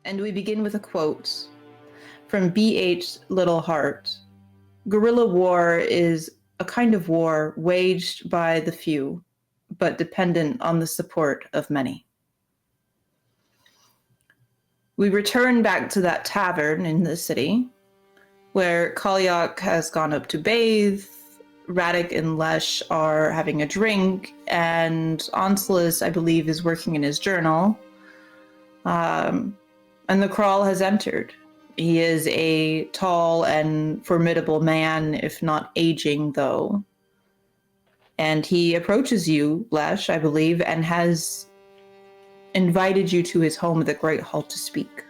And we begin with a quote from B.H. Littleheart. Guerrilla war is a kind of war waged by the few, but dependent on the support of many. We return back to that tavern in the city, where Kalyak has gone up to bathe, Radek and Lesh are having a drink, and Onslus, I believe, is working in his journal. And the Crawl has entered. He is a tall and formidable man, if not aging, though. And he approaches you, Lesh, I believe, and has invited you to his home at the Great Hall to speak.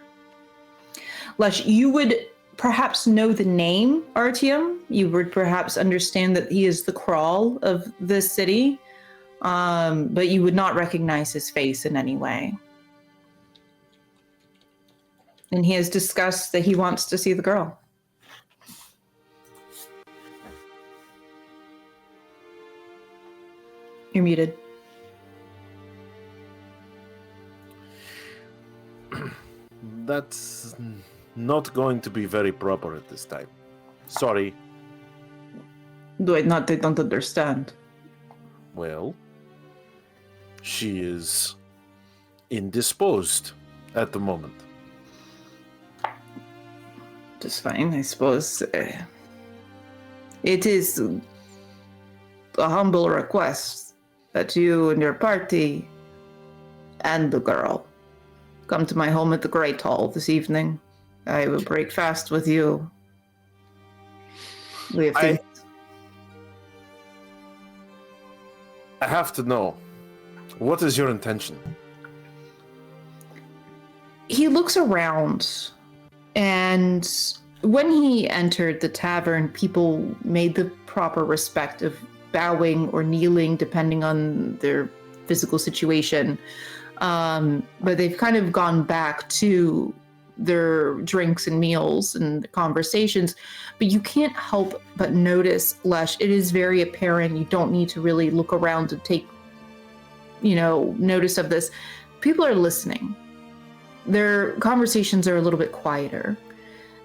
Lesh, you would perhaps know the name Artyom. You would perhaps understand that he is the Crawl of this city, but you would not recognize his face in any way. And he has discussed that he wants to see the girl. You're muted. That's not going to be very proper at this time. Sorry. They don't understand. Well, she is indisposed at the moment. Just fine, I suppose. It is a humble request that you and your party and the girl come to my home at the Great Hall this evening. I will break fast with you. We have I have to know, what is your intention? He looks around, and when he entered the tavern, people made the proper respect of bowing or kneeling, depending on their physical situation. But they've kind of gone back to their drinks and meals and conversations. But you can't help but notice, Lesh, it is very apparent. You don't need to really look around to take, notice of this. People are listening. Their conversations are a little bit quieter.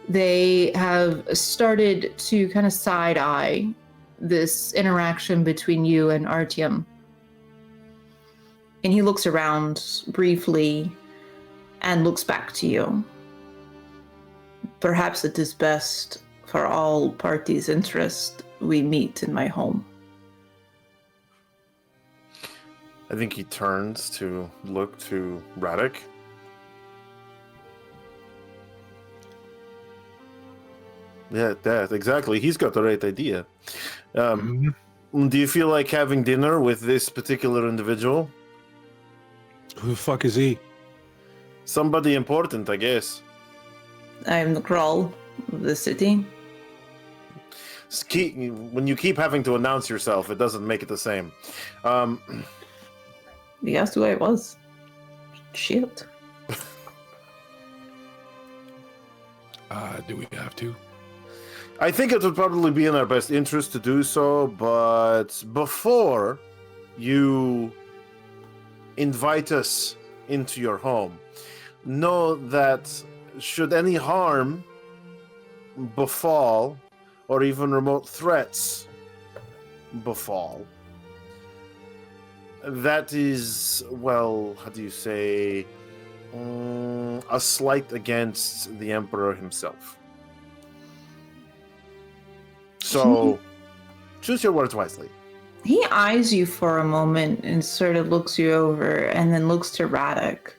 They have started to kind of side-eye this interaction between you and Artyom. And he looks around briefly and looks back to you. Perhaps it is best for all parties' interest we meet in my home. I think he turns to look to Radek. Yeah, exactly. He's got the right idea. Do you feel like having dinner with this particular individual? Who the fuck is he? Somebody important, I guess. I am the Crawl of the city. When you keep having to announce yourself, it doesn't make it the same. You asked who I was. Shit. Do we have to? I think it would probably be in our best interest to do so, but before you invite us into your home, know that should any harm befall, or even remote threats befall, that is, well, how do you say, a slight against the Emperor himself. So, choose your words wisely. He eyes you for a moment and sort of looks you over and then looks to Radek.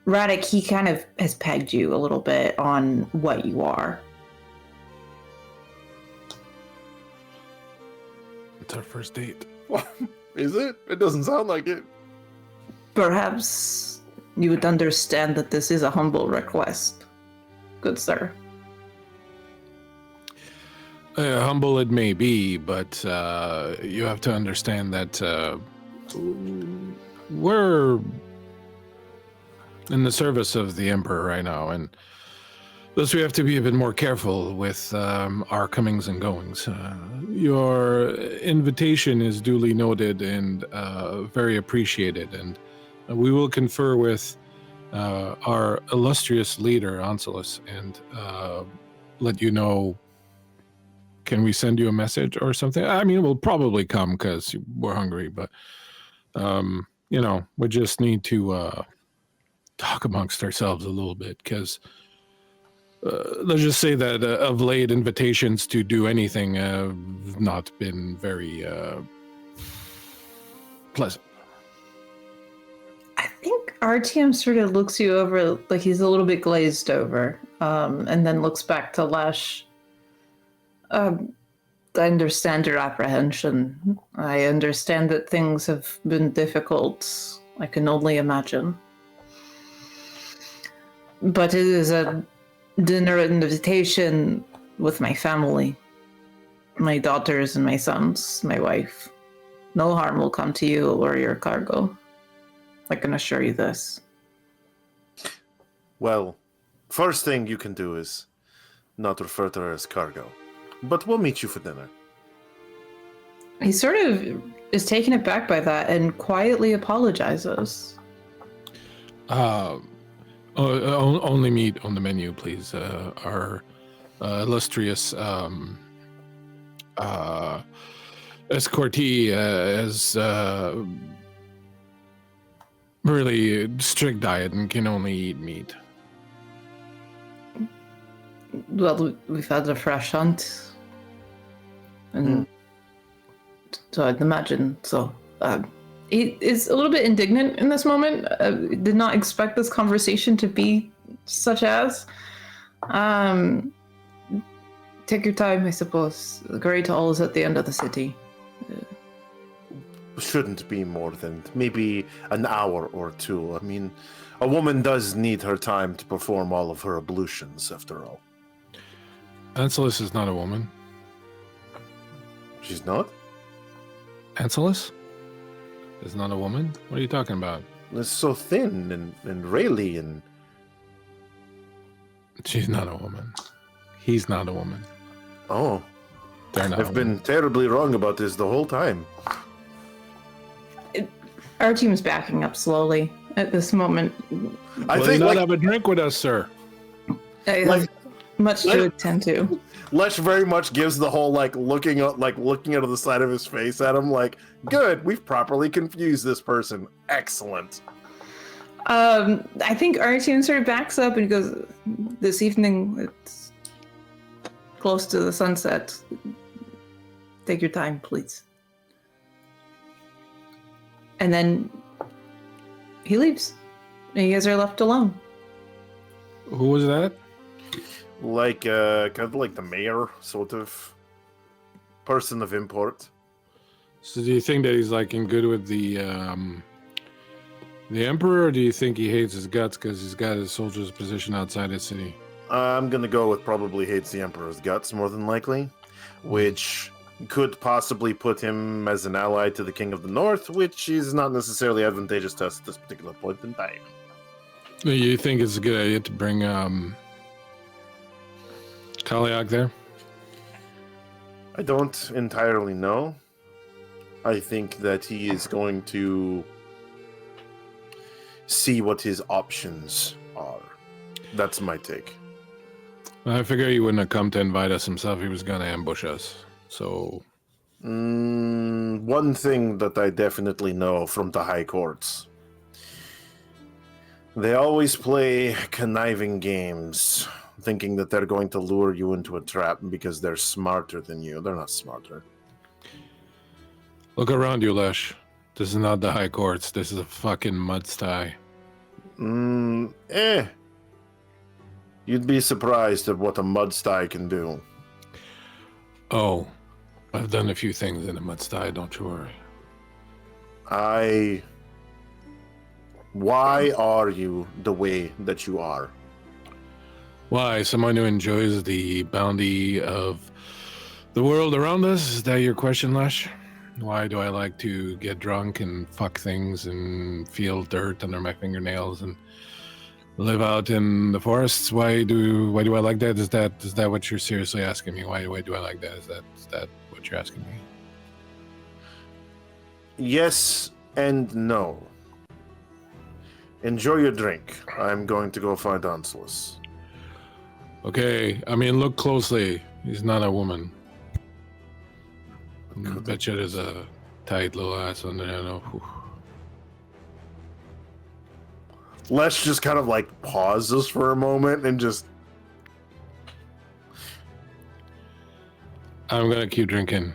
Radek, he kind of has pegged you a little bit on what you are. It's our first date. Is it? It doesn't sound like it. Perhaps you would understand that this is a humble request. Good sir. Humble it may be, but you have to understand that we're in the service of the Emperor right now, and thus we have to be a bit more careful with our comings and goings. Your invitation is duly noted and very appreciated, and we will confer with our illustrious leader, Anselus, and let you know. Can we send you a message or something? I mean, we'll probably come because we're hungry, but, we just need to talk amongst ourselves a little bit because let's just say that of late invitations to do anything have not been very pleasant. I think RTM sort of looks you over like he's a little bit glazed over, and then looks back to Lesh. I understand your apprehension. I understand that things have been difficult. I can only imagine. But it is a dinner invitation with my family. My daughters and my sons, my wife. No harm will come to you or your cargo. I can assure you this. Well, first thing you can do is not refer to her as cargo. But we'll meet you for dinner. He sort of is taken aback by that and quietly apologizes. Only meat on the menu, please. Our illustrious escortee has really strict diet and can only eat meat. Well, we've had a fresh hunt. And so I'd imagine. So he is a little bit indignant in this moment. Did not expect this conversation to be such as. Take your time, I suppose. The Great Hall is at the end of the city. Shouldn't be more than maybe an hour or two. I mean, a woman does need her time to perform all of her ablutions, after all. Anselus is not a woman. She's not? Anselus is not a woman? What are you talking about? It's so thin and raily and... She's not a woman. He's not a woman. Oh. They're not. I've been terribly wrong about this the whole time. Our team's backing up slowly at this moment. I think not have a drink with us, sir. I have much to attend to. Lesh very much gives the whole looking out of the side of his face at him good, we've properly confused this person. Excellent. I think our team sort of backs up and goes, this evening it's close to the sunset. Take your time, please. And then he leaves. And you guys are left alone. Who was that? Kind of like the mayor, sort of person of import. So do you think that he's in good with the emperor, or do you think he hates his guts because he's got his soldiers positioned outside his city? I'm gonna go with probably hates the emperor's guts more than likely, which could possibly put him as an ally to the king of the north, which is not necessarily advantageous to us at this particular point in time. You think it's a good idea to bring Kaliak there? I don't entirely know. I think that he is going to see what his options are. That's my take. I figure he wouldn't have come to invite us himself. He was going to ambush us. So... one thing that I definitely know from the high courts. They always play conniving games, thinking that they're going to lure you into a trap because they're smarter than you. They're not smarter. Look around you, Lesh. This is not the high courts. This is a fucking mud-sty. You'd be surprised at what a mud-sty can do. Oh, I've done a few things in a mud-sty, don't you worry. Why are you the way that you are? Why? Someone who enjoys the bounty of the world around us? Is that your question, Lesh? Why do I like to get drunk and fuck things and feel dirt under my fingernails and live out in the forests? Why do I like that? Is that what you're seriously asking me? Why do I like that? Is that what you're asking me? Yes and no. enjoy your drink. I'm going to go find Onslus. Okay, I mean, look closely. He's not a woman. I bet you there's a tight little ass under there. No. Lesh just kind of like pauses for a moment and just. I'm gonna keep drinking.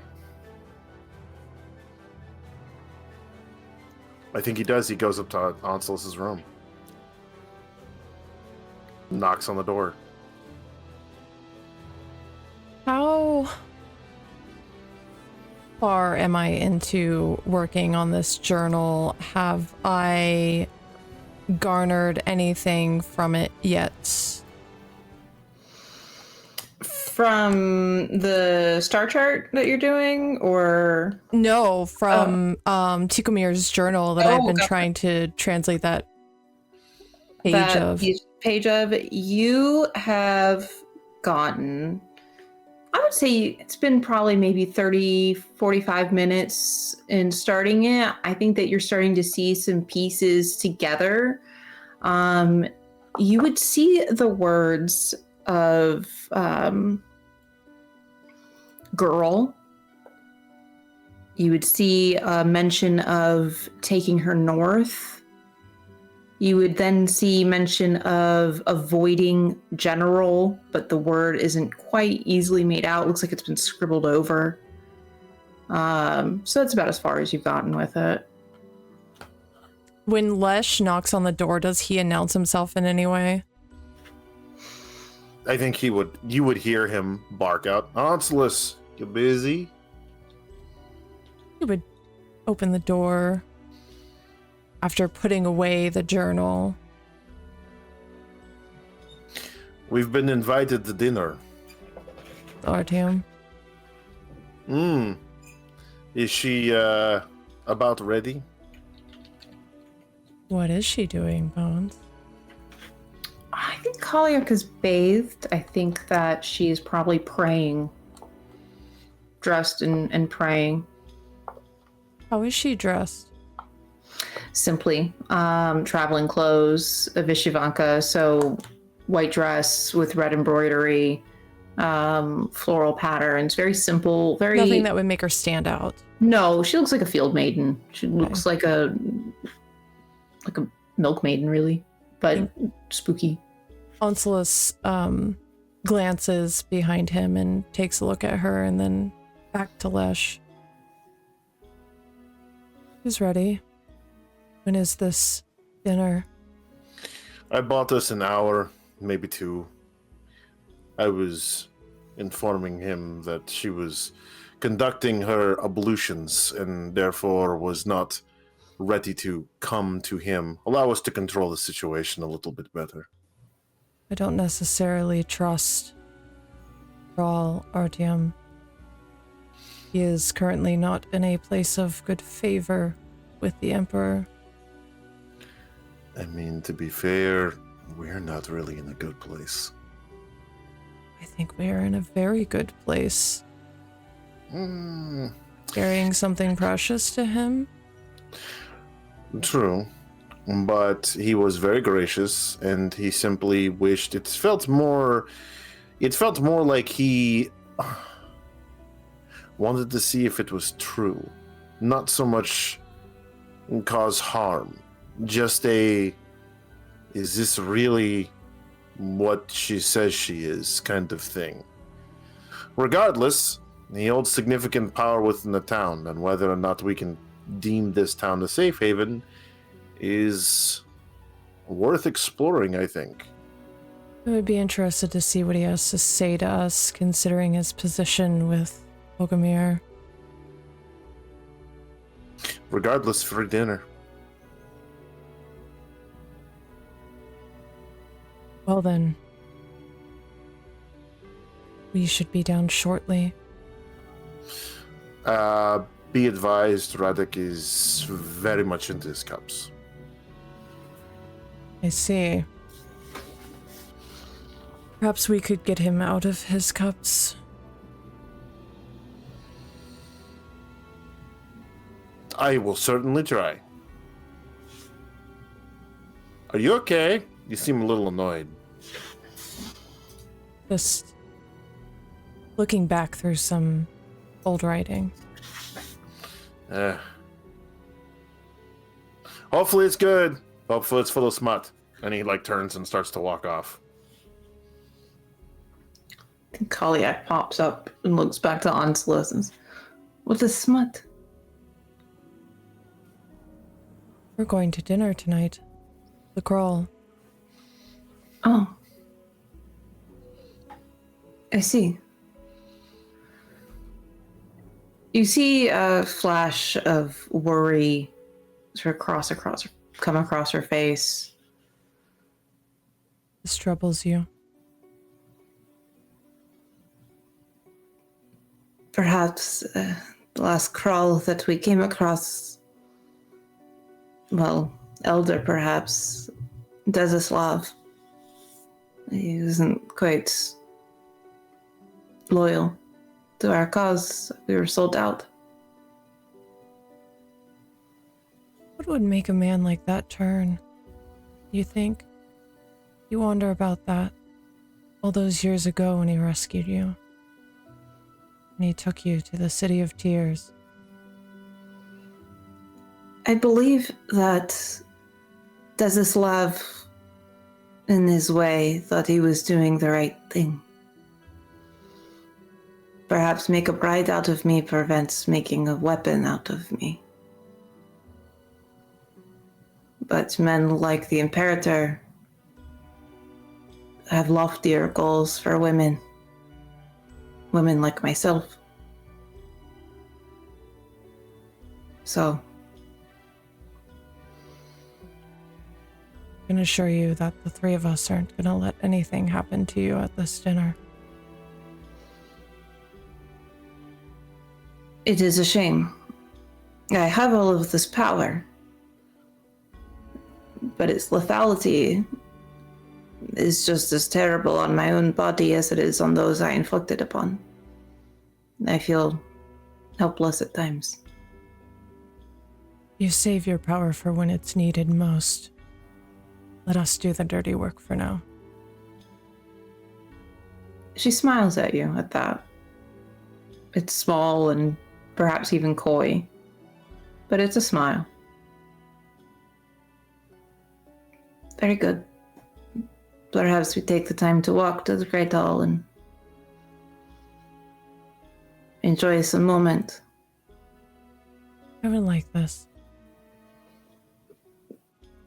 I think he does. He goes up to Onslus' room. Knocks on the door. How far am I into working on this journal? Have I garnered anything from it yet? From the star chart that you're doing, or No, from Tikomir's journal that I've been trying to translate that page of. You have gotten, I would say it's been probably maybe 30, 45 minutes in starting it. I think that you're starting to see some pieces together. You would see the words of girl. You would see a mention of taking her north. You would then see mention of avoiding general, but the word isn't quite easily made out. It looks like it's been scribbled over. So that's about as far as you've gotten with it. When Lesh knocks on the door, does he announce himself in any way? I think you would hear him bark out, Onslus, you busy? He would open the door after putting away the journal. We've been invited to dinner. Artyom. Is she about ready? What is she doing, Bones? I think Kaliak is bathed. I think that she's probably praying. Dressed and praying. How is she dressed? Simply. Traveling clothes, a Vishivanka, so white dress with red embroidery, floral patterns, very simple, very... Nothing that would make her stand out. No, she looks like a field maiden. She looks like a milk maiden, really, but spooky. Onslus glances behind him and takes a look at her, and then back to Lesh. Who's ready? When is this dinner? I bought us an hour, maybe 2. I was informing him that she was conducting her ablutions and therefore was not ready to come to him. Allow us to control the situation a little bit better. I don't necessarily trust Rawl Artyom. He is currently not in a place of good favor with the Emperor. I mean, to be fair, we're not really in a good place. I think we are in a very good place. Carrying something precious to him? True, but he was very gracious, and he simply wished. It felt more like he wanted to see if it was true, not so much cause harm. Just is this really what she says she is, kind of thing. Regardless, he holds significant power within the town, and whether or not we can deem this town a safe haven is worth exploring, I think. I would be interested to see what he has to say to us, considering his position with Bogumir. Regardless, for dinner. Well then, we should be down shortly. Be advised, Radek is very much into his cups. I see. Perhaps we could get him out of his cups. I will certainly try. Are you okay? You seem a little annoyed. Just looking back through some old writing. Hopefully it's good. Hopefully it's full of smut. And he turns and starts to walk off. Kaliak pops up and looks back to Onslaught and says, "What is smut?" We're going to dinner tonight. The Crawl. Oh. I see. You see a flash of worry sort of come across her face. This troubles you. Perhaps the last crawl that we came across, well, elder perhaps, Desislav. He wasn't quite loyal to our cause. We were sold out. What would make a man like that turn? You think? You wonder about that. All those years ago when he rescued you. And he took you to the City of Tears. I believe that Desislav, in his way, thought he was doing the right thing. Perhaps make a bride out of me prevents making a weapon out of me. But men like the Imperator have loftier goals for women. Women like myself. So, I can assure you that the three of us aren't going to let anything happen to you at this dinner. it is a shame. I have all of this power, but its lethality is just as terrible on my own body as it is on those I inflicted upon. I feel helpless at times. You save your power for when it's needed most. Let us do the dirty work for now. She smiles at you at that. It's small and perhaps even coy, but it's a smile. Very good. Perhaps we take the time to walk to the Great Hall and enjoy some moment. I would like this.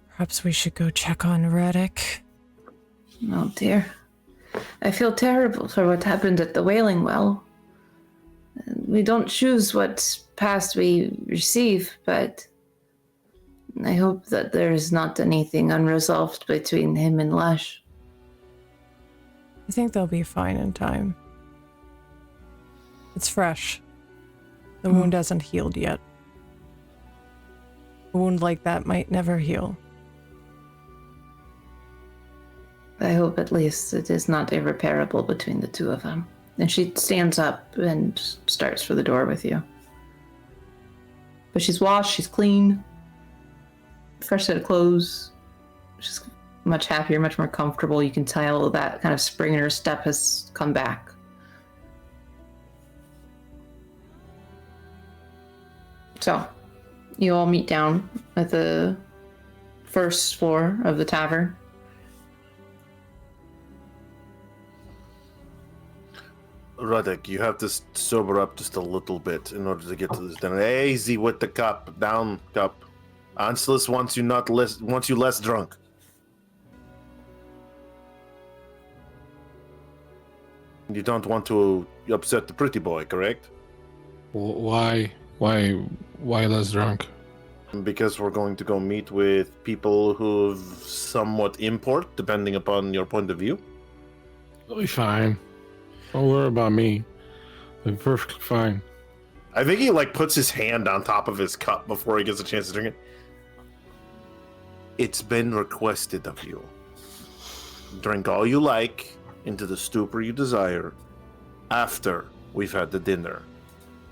Perhaps we should go check on Reddick. Oh dear. I feel terrible for what happened at the Wailing Well. We don't choose what past we receive, but I hope that there is not anything unresolved between him and Lesh. I think they'll be fine in time. It's fresh. The wound hasn't healed yet. A wound like that might never heal. I hope at least it is not irreparable between the two of them. And she stands up and starts for the door with you. But she's washed, she's clean. Fresh set of clothes. She's much happier, much more comfortable. You can tell that kind of spring in her step has come back. So, you all meet down at the first floor of the tavern. Ruddick, you have to sober up just a little bit in order to get to this dinner. Easy with the cup. Down, cup. Anselus wants you less drunk. You don't want to upset the pretty boy, correct? Why less drunk? Because we're going to go meet with people who've somewhat import, depending upon your point of view. It'll be fine. Don't worry about me. I'll be perfectly fine. I think he puts his hand on top of his cup before he gets a chance to drink it. It's been requested of you. Drink all you like into the stupor you desire after we've had the dinner.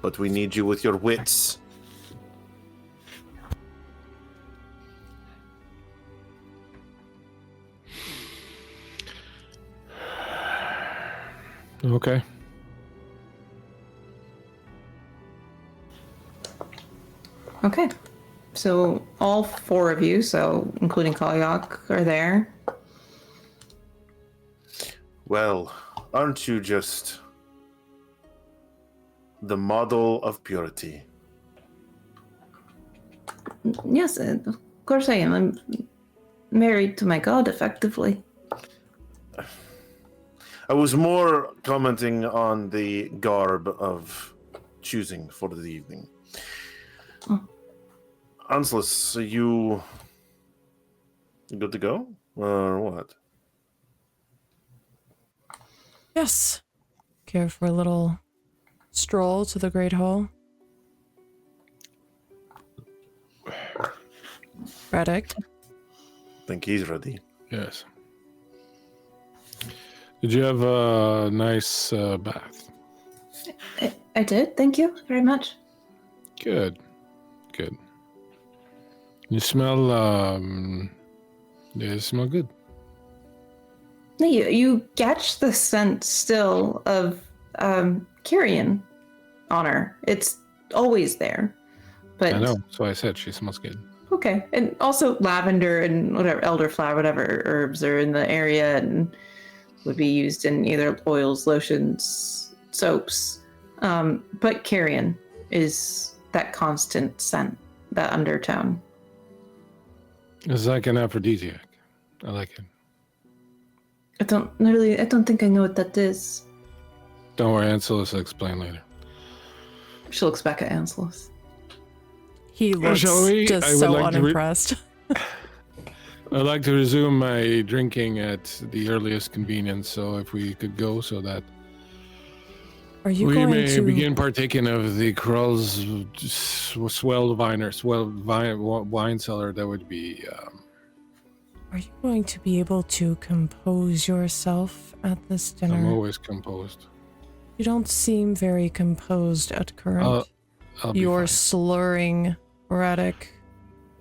But we need you with your wits. Okay. Okay. So all four of you, so including Kalyak, are there. Well, aren't you just the model of purity? Yes, of course I am. I'm married to my god, effectively. I was more commenting on the garb of choosing for the evening. Oh. Anslus, are you good to go? Or what? Yes. Care for a little stroll to the Great Hall? Reddick? I think he's ready. Yes. Did you have a nice bath? I did, thank you very much. Good. Good. You smell, you smell good. You catch the scent still of Kyrian on her. It's always there. But I know, so I said she smells good. okay. And also lavender and whatever elderflower, whatever herbs are in the area and would be used in either oils, lotions, soaps. But Kyrian is that constant scent, that undertone. It's like an aphrodisiac. I like it. I don't think I know what that is. Don't worry, Anselus will explain later. She looks back at Anselus. He looks shall we? just I would so like to unimpressed. I'd like to resume my drinking at the earliest convenience, so if we could go so that Are you we going may to begin partaking of the Krell's swelled wine cellar, that would be... Are you going to be able to compose yourself at this dinner? I'm always composed. You don't seem very composed at current. I'll be You're fine. slurring, Radek.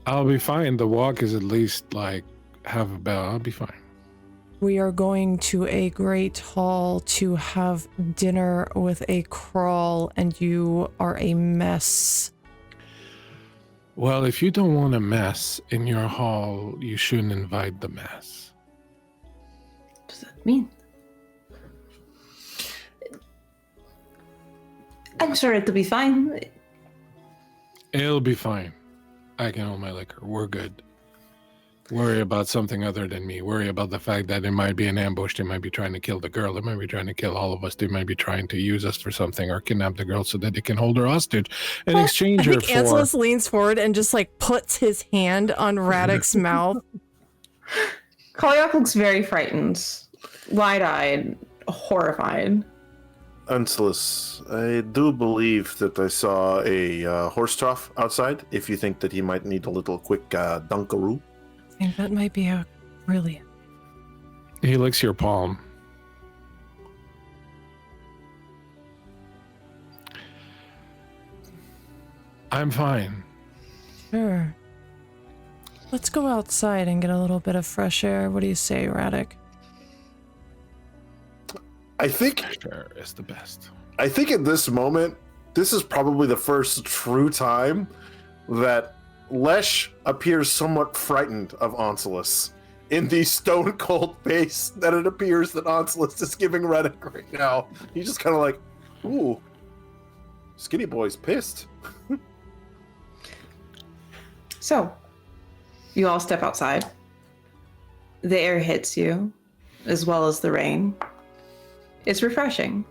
I'll be fine. The walk is at least like half a bell. I'll be fine. We are going to a great hall to have dinner with a crawl, and you are a mess. Well, if you don't want a mess in your hall, you shouldn't invite the mess. What does that mean? I'm sure it'll be fine. It'll be fine. I can hold my liquor. We're good. Worry about something other than me. Worry about the fact that it might be an ambush. They might be trying to kill the girl. They might be trying to kill all of us. They might be trying to use us for something or kidnap the girl so that they can hold her hostage and exchange her I think for... Anselus leans forward and just like puts his hand on Radek's mouth. Kalyak looks very frightened, wide-eyed, horrified. Anselus, I do believe that I saw a horse trough outside, if you think that he might need a little quick dunkaroo. I think that might be a brilliant. He licks your palm. I'm fine. Sure. Let's go outside and get a little bit of fresh air. What do you say, Radek? I think Sure, it's the best. at this moment, this is probably the first true time that Lesh appears somewhat frightened of Anselus in the stone cold face that it appears that Anselus is giving Reddick right now. He's just kind of like, ooh, skinny boy's pissed. So, you all step outside. The air hits you, as well as the rain. It's refreshing.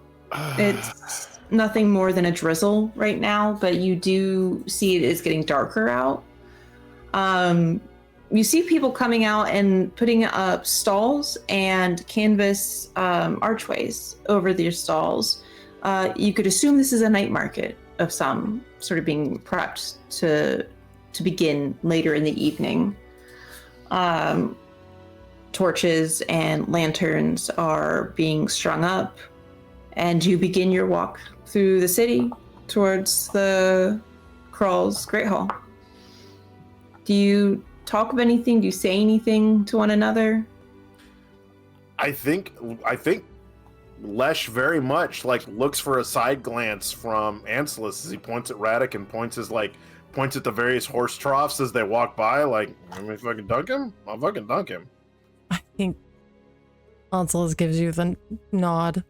It's nothing more than a drizzle right now, but you do see it is getting darker out. You see people coming out and putting up stalls and canvas archways over their stalls. You could assume this is a night market of some sort of being prepped to begin later in the evening. Torches and lanterns are being strung up, and you begin your walk through the city towards the Krall's Great Hall. Do you talk of anything? Do you say anything to one another? I think Lesh very much like looks for a side glance from Anselus as he points at Radek and points at the various horse troughs as they walk by. Like, let me fucking dunk him. I'll fucking dunk him. I think Anselus gives you the nod.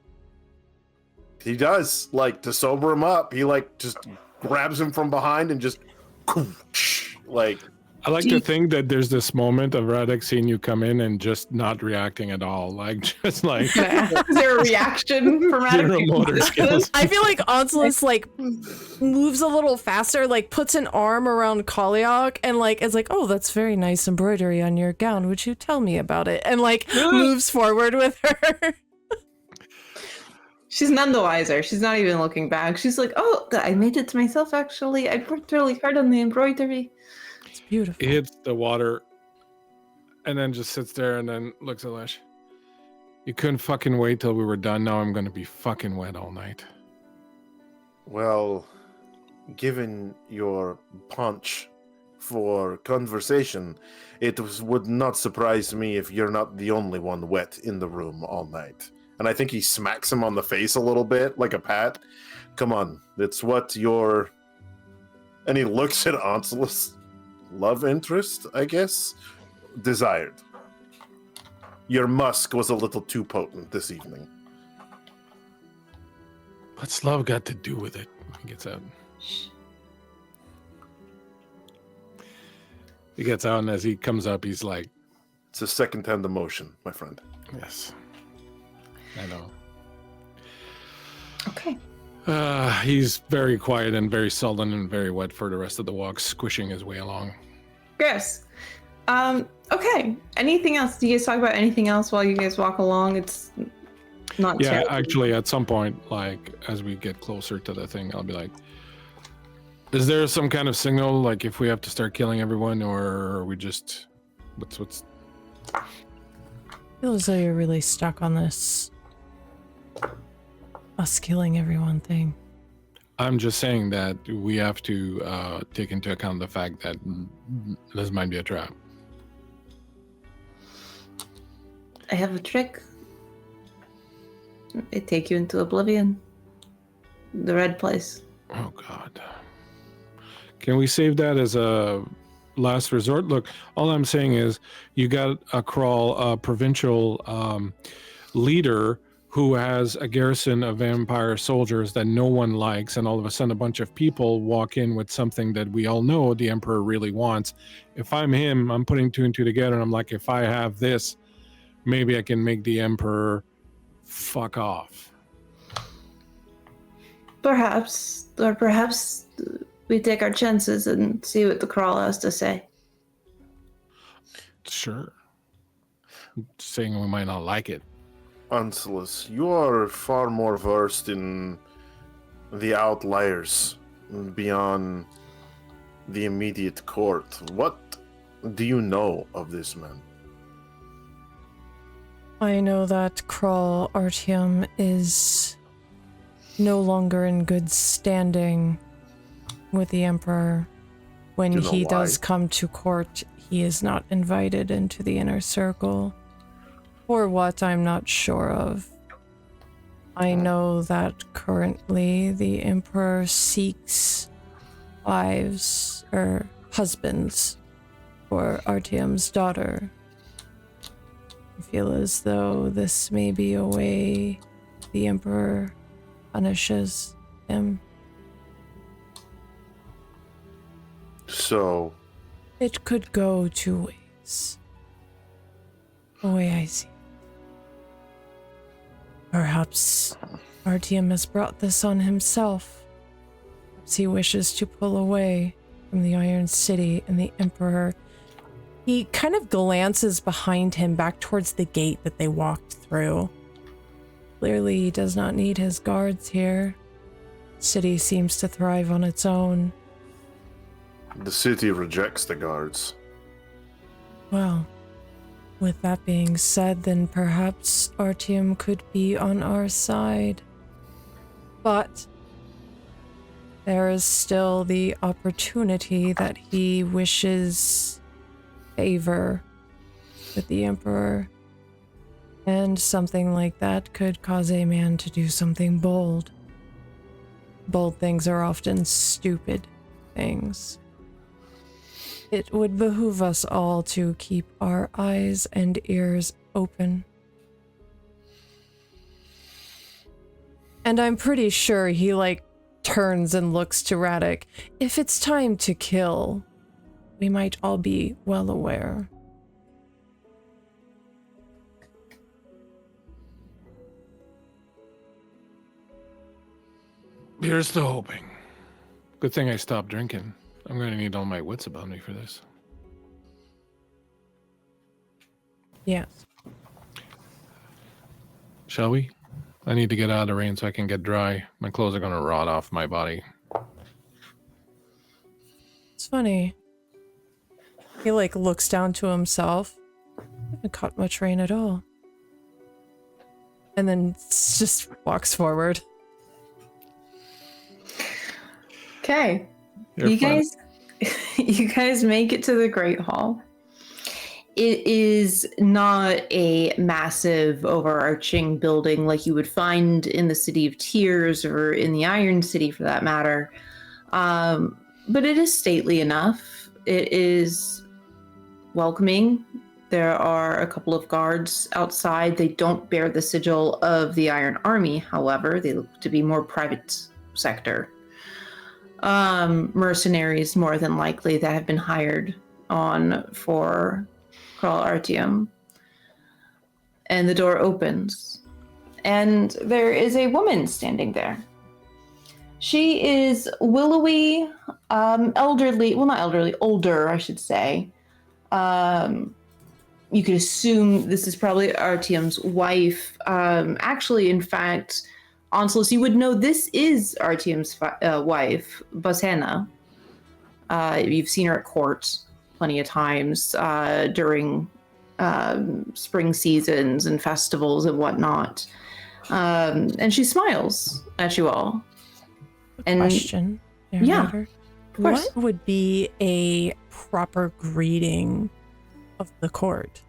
He does, like, to sober him up. He like just grabs him from behind and just like. I like to think that there's this moment of Radek seeing you come in and just not reacting at all. Like, just like... Is there a reaction from Zero Radek? motor skills. I feel like Anselus like moves a little faster, like puts an arm around Kaliak and like is like, oh, that's very nice embroidery on your gown. Would you tell me about it? And like moves forward with her. She's none the wiser. She's not even looking back. She's like, oh, I made it to myself, actually. I worked really hard on the embroidery. It's beautiful. He hits the water and then just sits there and then looks at Lesh. You couldn't fucking wait till we were done. Now I'm going to be fucking wet all night. Well, given your punch for conversation, would not surprise me if you're not the only one wet in the room all night. And I think he smacks him on the face a little bit, like a pat. Come on, it's what your... And he looks at Anselus. Love interest, I guess? Desired. Your musk was a little too potent this evening. What's love got to do with it? He gets out. He gets out, and as he comes up, he's like... It's a second-hand emotion, my friend. Yes. I know. Okay. He's very quiet and very sullen and very wet for the rest of the walk, squishing his way along. Gross. Okay. Anything else? Do you guys talk about anything else while you guys walk along? It's not terrible. Actually, at some point, like, as we get closer to the thing, I'll be like, is there some kind of signal, like, if we have to start killing everyone, or are we just... What's... I feel as though you're really stuck on this us killing everyone thing. I'm just saying that we have to take into account the fact that this might be a trap. I have a trick. It take you into oblivion. The red place. Oh, God. Can we save that as a last resort? Look, all I'm saying is you got a provincial leader who has a garrison of vampire soldiers that no one likes, and all of a sudden a bunch of people walk in with something that we all know the Emperor really wants. If I'm him, I'm putting two and two together, and I'm like, if I have this, maybe I can make the Emperor fuck off. Perhaps. Or perhaps we take our chances and see what the crawl has to say. Sure. I'm saying we might not like it. Anselus, you are far more versed in the outliers beyond the immediate court. What do you know of this man? I know that Kral Artyom is no longer in good standing with the Emperor. When he does come to court, he is not invited into the inner circle. For what, I'm not sure of. I know that currently the Emperor seeks wives or husbands for Artyom's daughter. I feel as though this may be a way the Emperor punishes him. So... It could go two ways. The way I see it. Perhaps Artyom has brought this on himself. Perhaps he wishes to pull away from the Iron City and the Emperor. He kind of glances behind him back towards the gate that they walked through. Clearly, he does not need his guards here. The city seems to thrive on its own. The city rejects the guards. Well, with that being said, then perhaps Artyom could be on our side. But there is still the opportunity that he wishes favor with the Emperor. And something like that could cause a man to do something bold. Bold things are often stupid things. It would behoove us all to keep our eyes and ears open. And I'm pretty sure he, turns and looks to Radek. If it's time to kill, we might all be well aware. Here's to hoping. Good thing I stopped drinking. I'm going to need all my wits about me for this. Yes. Shall we? I need to get out of the rain so I can get dry. My clothes are going to rot off my body. It's funny. He, looks down to himself. I haven't caught much rain at all. And then just walks forward. Okay. You're You fine. guys make it to the Great Hall. It is not a massive overarching building like you would find in the City of Tears or in the Iron City for that matter. But it is stately enough. It is welcoming. There are a couple of guards outside. They don't bear the sigil of the Iron Army, however. They look to be more private sector. Mercenaries, more than likely, that have been hired on for Craed-Pra. And the door opens. And there is a woman standing there. She is willowy, elderly, well, not elderly, older, I should say. You could assume this is probably Artyom's wife. Actually, in fact, Onslus, you would know this is Artyom's wife, Basena. You've seen her at court plenty of times during spring seasons and festivals and whatnot. And she smiles at you all. And Question. Yeah, narrator. of course. What would be a proper greeting of the court?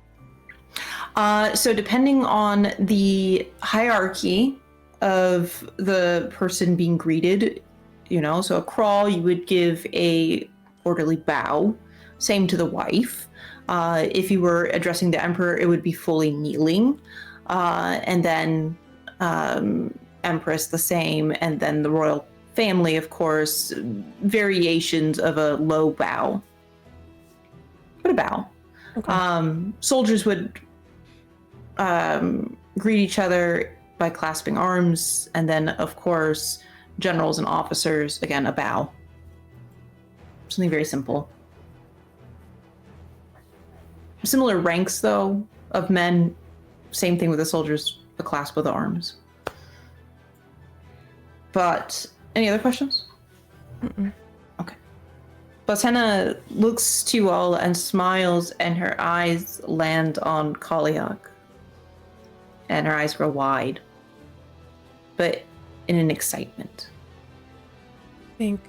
So depending on the hierarchy of the person being greeted, so a crawl, you would give a orderly bow. Same to the wife. If you were addressing the emperor, it would be fully kneeling. And then Empress the same, and then the royal family, of course, variations of a low bow. But a bow. Okay. Soldiers would greet each other by clasping arms, and then, of course, generals and officers, again, a bow. Something very simple. Similar ranks, though, of men. Same thing with the soldiers, a clasp of the arms. But, any other questions? Mm-mm. Okay. Basena looks to you all and smiles, and her eyes land on Kaliak. And her eyes grow wide, but in an excitement. I think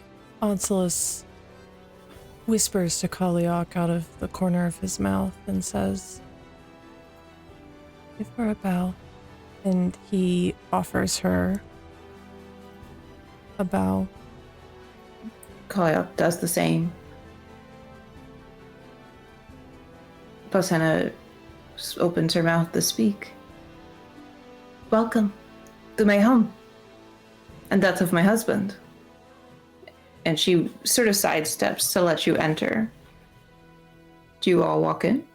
Onslus whispers to Kaliak out of the corner of his mouth and says, "Give her a bow." And he offers her a bow. Kaliak does the same. Basena opens her mouth to speak. Welcome to my home and that of my husband. And she sort of sidesteps to let you enter. Do you all walk in?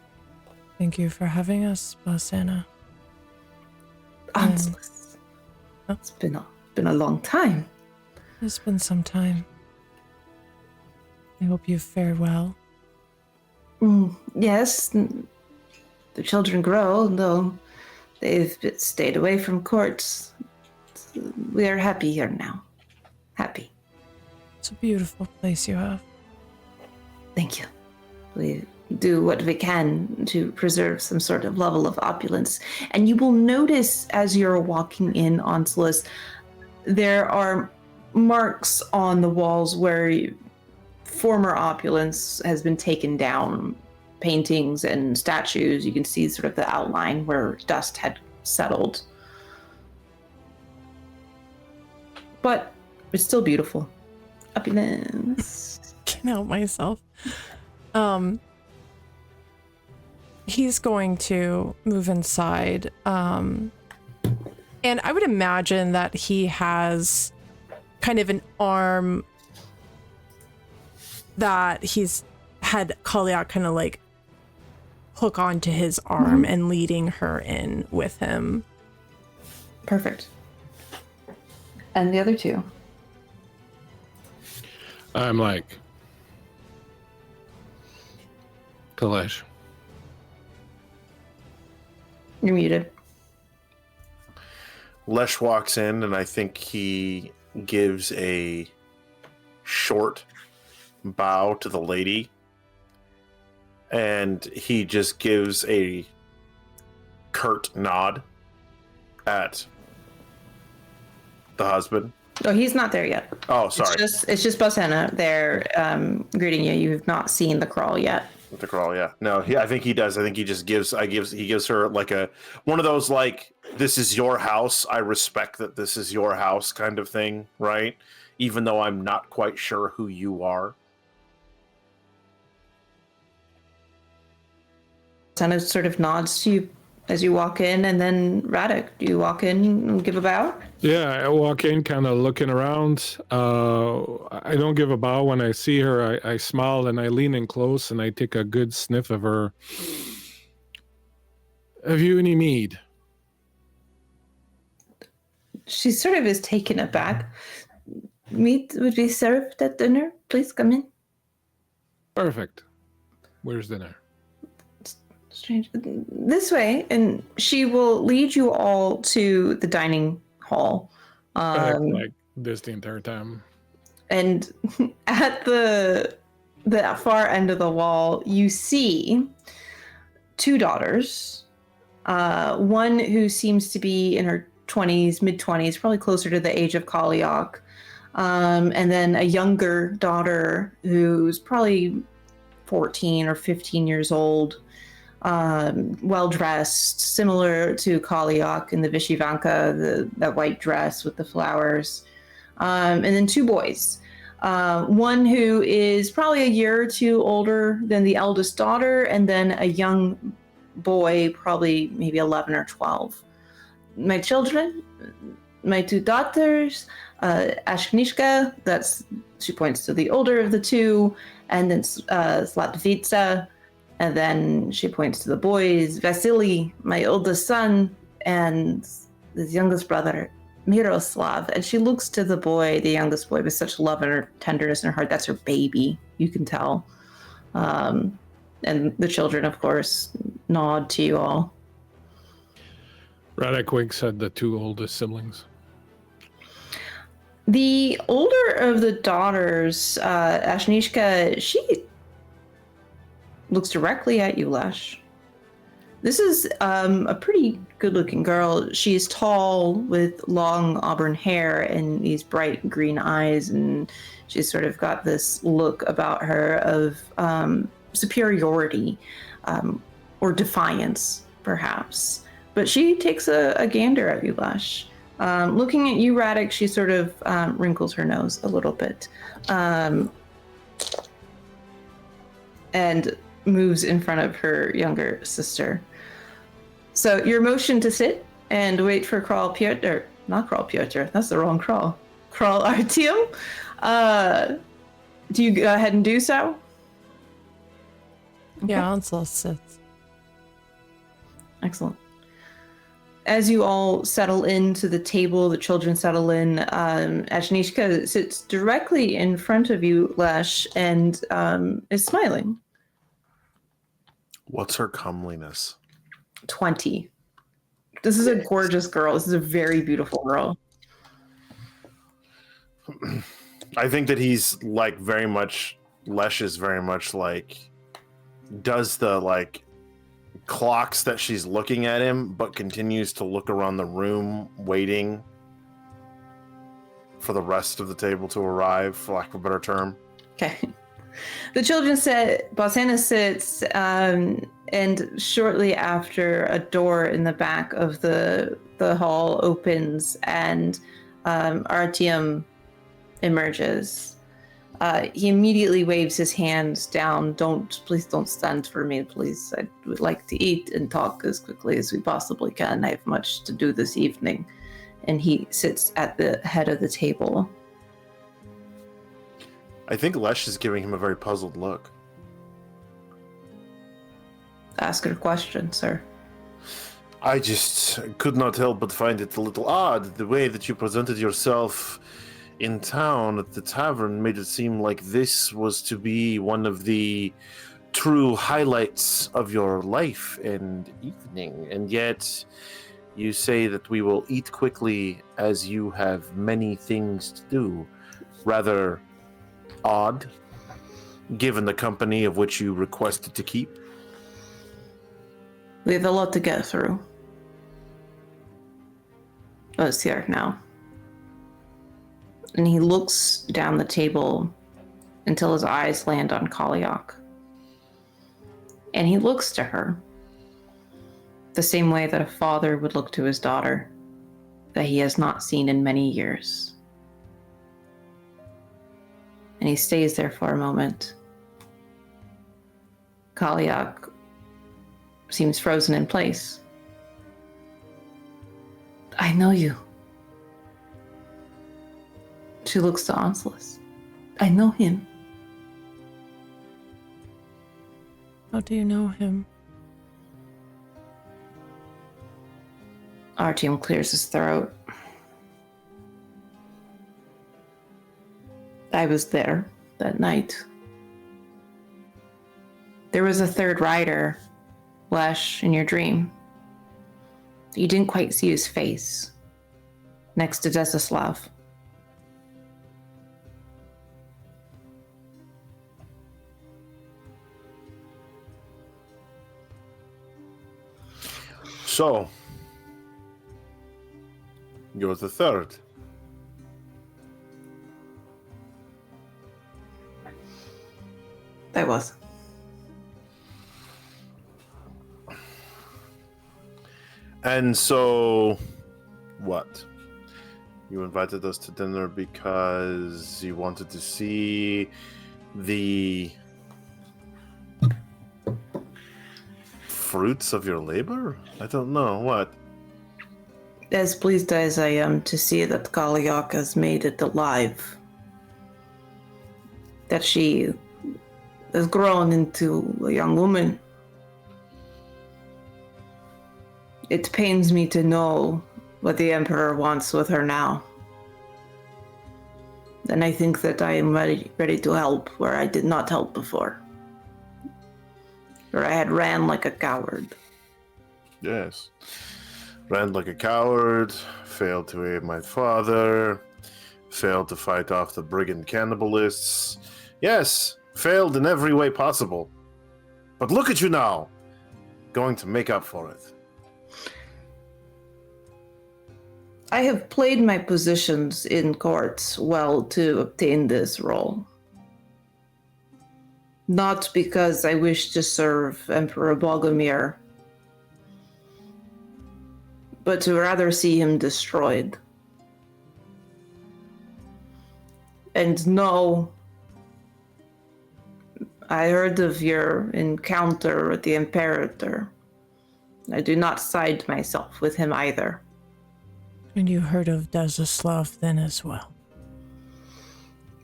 Thank you for having us, Basena. Onslus. It's been a long time. It's been some time. I hope you fare well. Yes, the children grow, though they've stayed away from courts. We are happy here now. Happy. It's a beautiful place you have. Thank you. We do what we can to preserve some sort of level of opulence. And you will notice as you're walking in, Onslus, there are marks on the walls where former opulence has been taken down. paintings and statues. You can see sort of the outline where dust had settled. But it's still beautiful. Opulence. Can't help myself. He's going to move inside. And I would imagine that he has kind of an arm that he's had Kaliak kind of like hook onto his arm and leading her in with him. Perfect. And the other two? I'm like, Kalesh. You're muted. Lesh walks in, and I think he gives a short bow to the lady, and he just gives a curt nod at the husband. Oh, he's not there yet. Oh, sorry. It's just Bosenna there greeting you. You've not seen the crawl yet. The crawl, yeah. No, I think he does. I think he just gives her like one of those like, this is your house. I respect that this is your house kind of thing, right? Even though I'm not quite sure who you are. Bosenna sort of nods to you as you walk in, and then Radek, do you walk in and give a bow? Yeah, I walk in kind of looking around. I don't give a bow when I see her. I smile and I lean in close and I take a good sniff of her. Have you any mead? She sort of is taken aback. Meat would be served at dinner. Please come in. Perfect. Where's dinner? Strange. This way, and she will lead you all to the dining hall. Like this the entire time. And at the far end of the wall, you see two daughters. One who seems to be in her 20s, mid-20s, probably closer to the age of Kaliak. And then a younger daughter who's probably 14 or 15 years old. Well-dressed, similar to Kaliak in the Vishivanka, that white dress with the flowers. And then two boys. One who is probably a year or two older than the eldest daughter, and then a young boy, probably maybe 11 or 12. My children, my two daughters, Ashkanishka, she points to the older of the two, and then Slatvitsa. And then she points to the boys, Vasily, my oldest son, and his youngest brother, Miroslav. And she looks to the boy, the youngest boy, with such love and tenderness in her heart. That's her baby, you can tell. And the children, of course, nod to you all. Radek winks at the two oldest siblings. The older of the daughters, Ashnishka, she looks directly at you, Lesh. This is a pretty good-looking girl. She's tall with long auburn hair and these bright green eyes, and she's sort of got this look about her of superiority or defiance, perhaps. But she takes a gander at you, Lesh. Looking at you, Radek, she sort of wrinkles her nose a little bit and moves in front of her younger sister. So your motion to sit and wait for Crawl Piotr, not Crawl Piotr, that's the wrong Crawl. Crawl Artyom. Do you go ahead and do so? Okay. Yeah, Ansel sits. Excellent. As you all settle into the table, the children settle in, Ashnishka sits directly in front of you, Lesh, and is smiling. What's her comeliness? 20. This is a gorgeous girl. This is a very beautiful girl. I think that he's like very much, Lesh is very much like, does the like clocks that she's looking at him, but continues to look around the room, waiting for the rest of the table to arrive, for lack of a better term. Okay. The children sit, Bosana sits, and shortly after, a door in the back of the hall opens, and Artyom emerges. He immediately waves his hands down. Please don't stand for me, please. I would like to eat and talk as quickly as we possibly can. I have much to do this evening. And he sits at the head of the table. I think Lesh is giving him a very puzzled look. Ask her question, sir. I just could not help but find it a little odd. The way that you presented yourself in town at the tavern made it seem like this was to be one of the true highlights of your life and evening. And yet you say that we will eat quickly as you have many things to do. Rather odd, given the company of which you requested to keep. We have a lot to get through. Us here now. And he looks down the table until his eyes land on Kaliak. And he looks to her the same way that a father would look to his daughter that he has not seen in many years. And he stays there for a moment. Kaliak seems frozen in place. I know you. She looks to Onslus. I know him. How do you know him? Artyom clears his throat. I was there that night. There was a third rider, Lesh, in your dream. You didn't quite see his face. Next to Desislav. So, you're the third. I was. And so, what? You invited us to dinner because you wanted to see the fruits of your labor? I don't know, what? As pleased as I am to see that Kaliak has made it alive. That she has grown into a young woman. It pains me to know what the Emperor wants with her now. And I think that I am ready to help where I did not help before. Where I had ran like a coward. Yes. Ran like a coward, failed to aid my father, failed to fight off the brigand cannibalists. Yes, failed in every way possible. But look at you now, going to make up for it. I have played my positions in courts well to obtain this role. Not because I wish to serve Emperor Bogumir, but to rather see him destroyed. And no, I heard of your encounter with the Imperator. I do not side myself with him either. And you heard of Desislav then as well.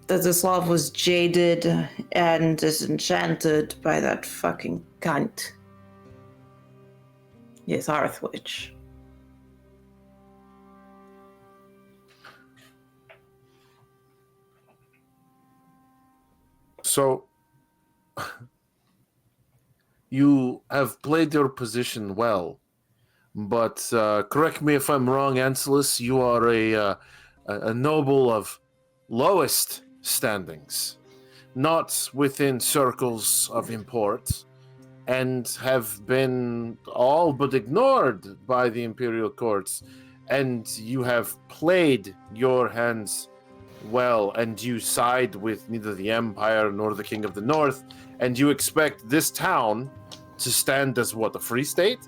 Desislav was jaded and disenchanted by that fucking cunt. Yes, Hearthwitch. So, you have played your position well, but correct me if I'm wrong, Anselus, you are a noble of lowest standings, not within circles of import, and have been all but ignored by the imperial courts, and you have played your hands well, and you side with neither the Empire nor the King of the North, and you expect this town to stand as what, a free state?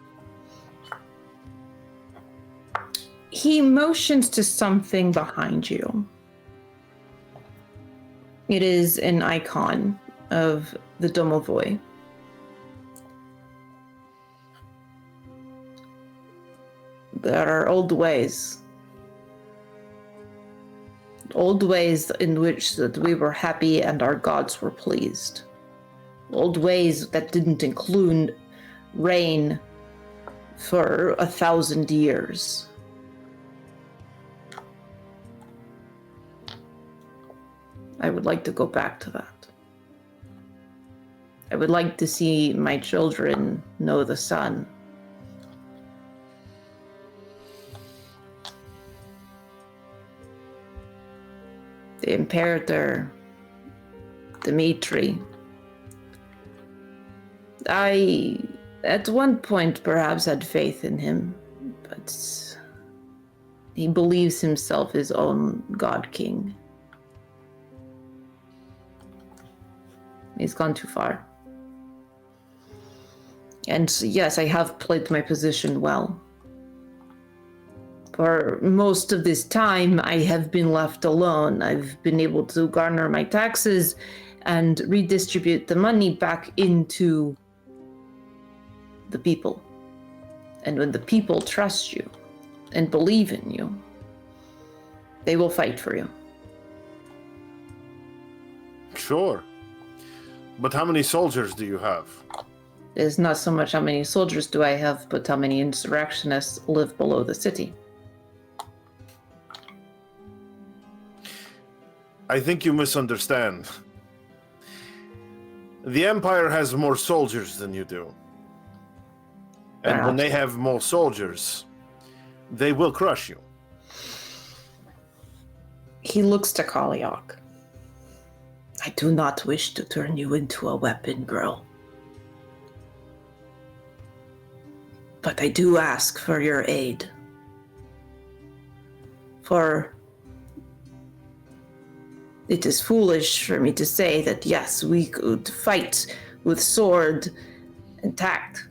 He motions to something behind you. It is an icon of the Domovoi. There are old ways in which that we were happy and our gods were pleased. Old ways that didn't include rain for 1,000 years. I would like to go back to that. I would like to see my children know the sun. The Imperator, Dimitri. I, at one point, perhaps had faith in him, but he believes himself his own God King. He's gone too far. And yes, I have played my position well. For most of this time, I have been left alone. I've been able to garner my taxes and redistribute the money back into the people. And when the people trust you and believe in you, they will fight for you. Sure. But how many soldiers do you have? It's not so much how many soldiers do I have, but how many insurrectionists live below the city. I think you misunderstand. The Empire has more soldiers than you do. And when they have more soldiers, they will crush you. He looks to Kaliak. I do not wish to turn you into a weapon, girl. But I do ask for your aid. For it is foolish for me to say that, yes, we could fight with sword and tact.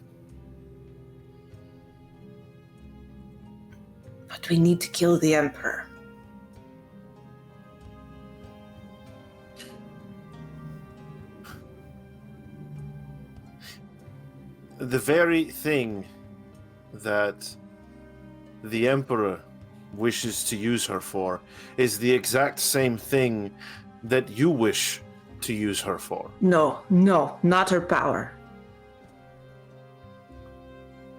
But we need to kill the Emperor. The very thing that the Emperor wishes to use her for is the exact same thing that you wish to use her for. No, not her power.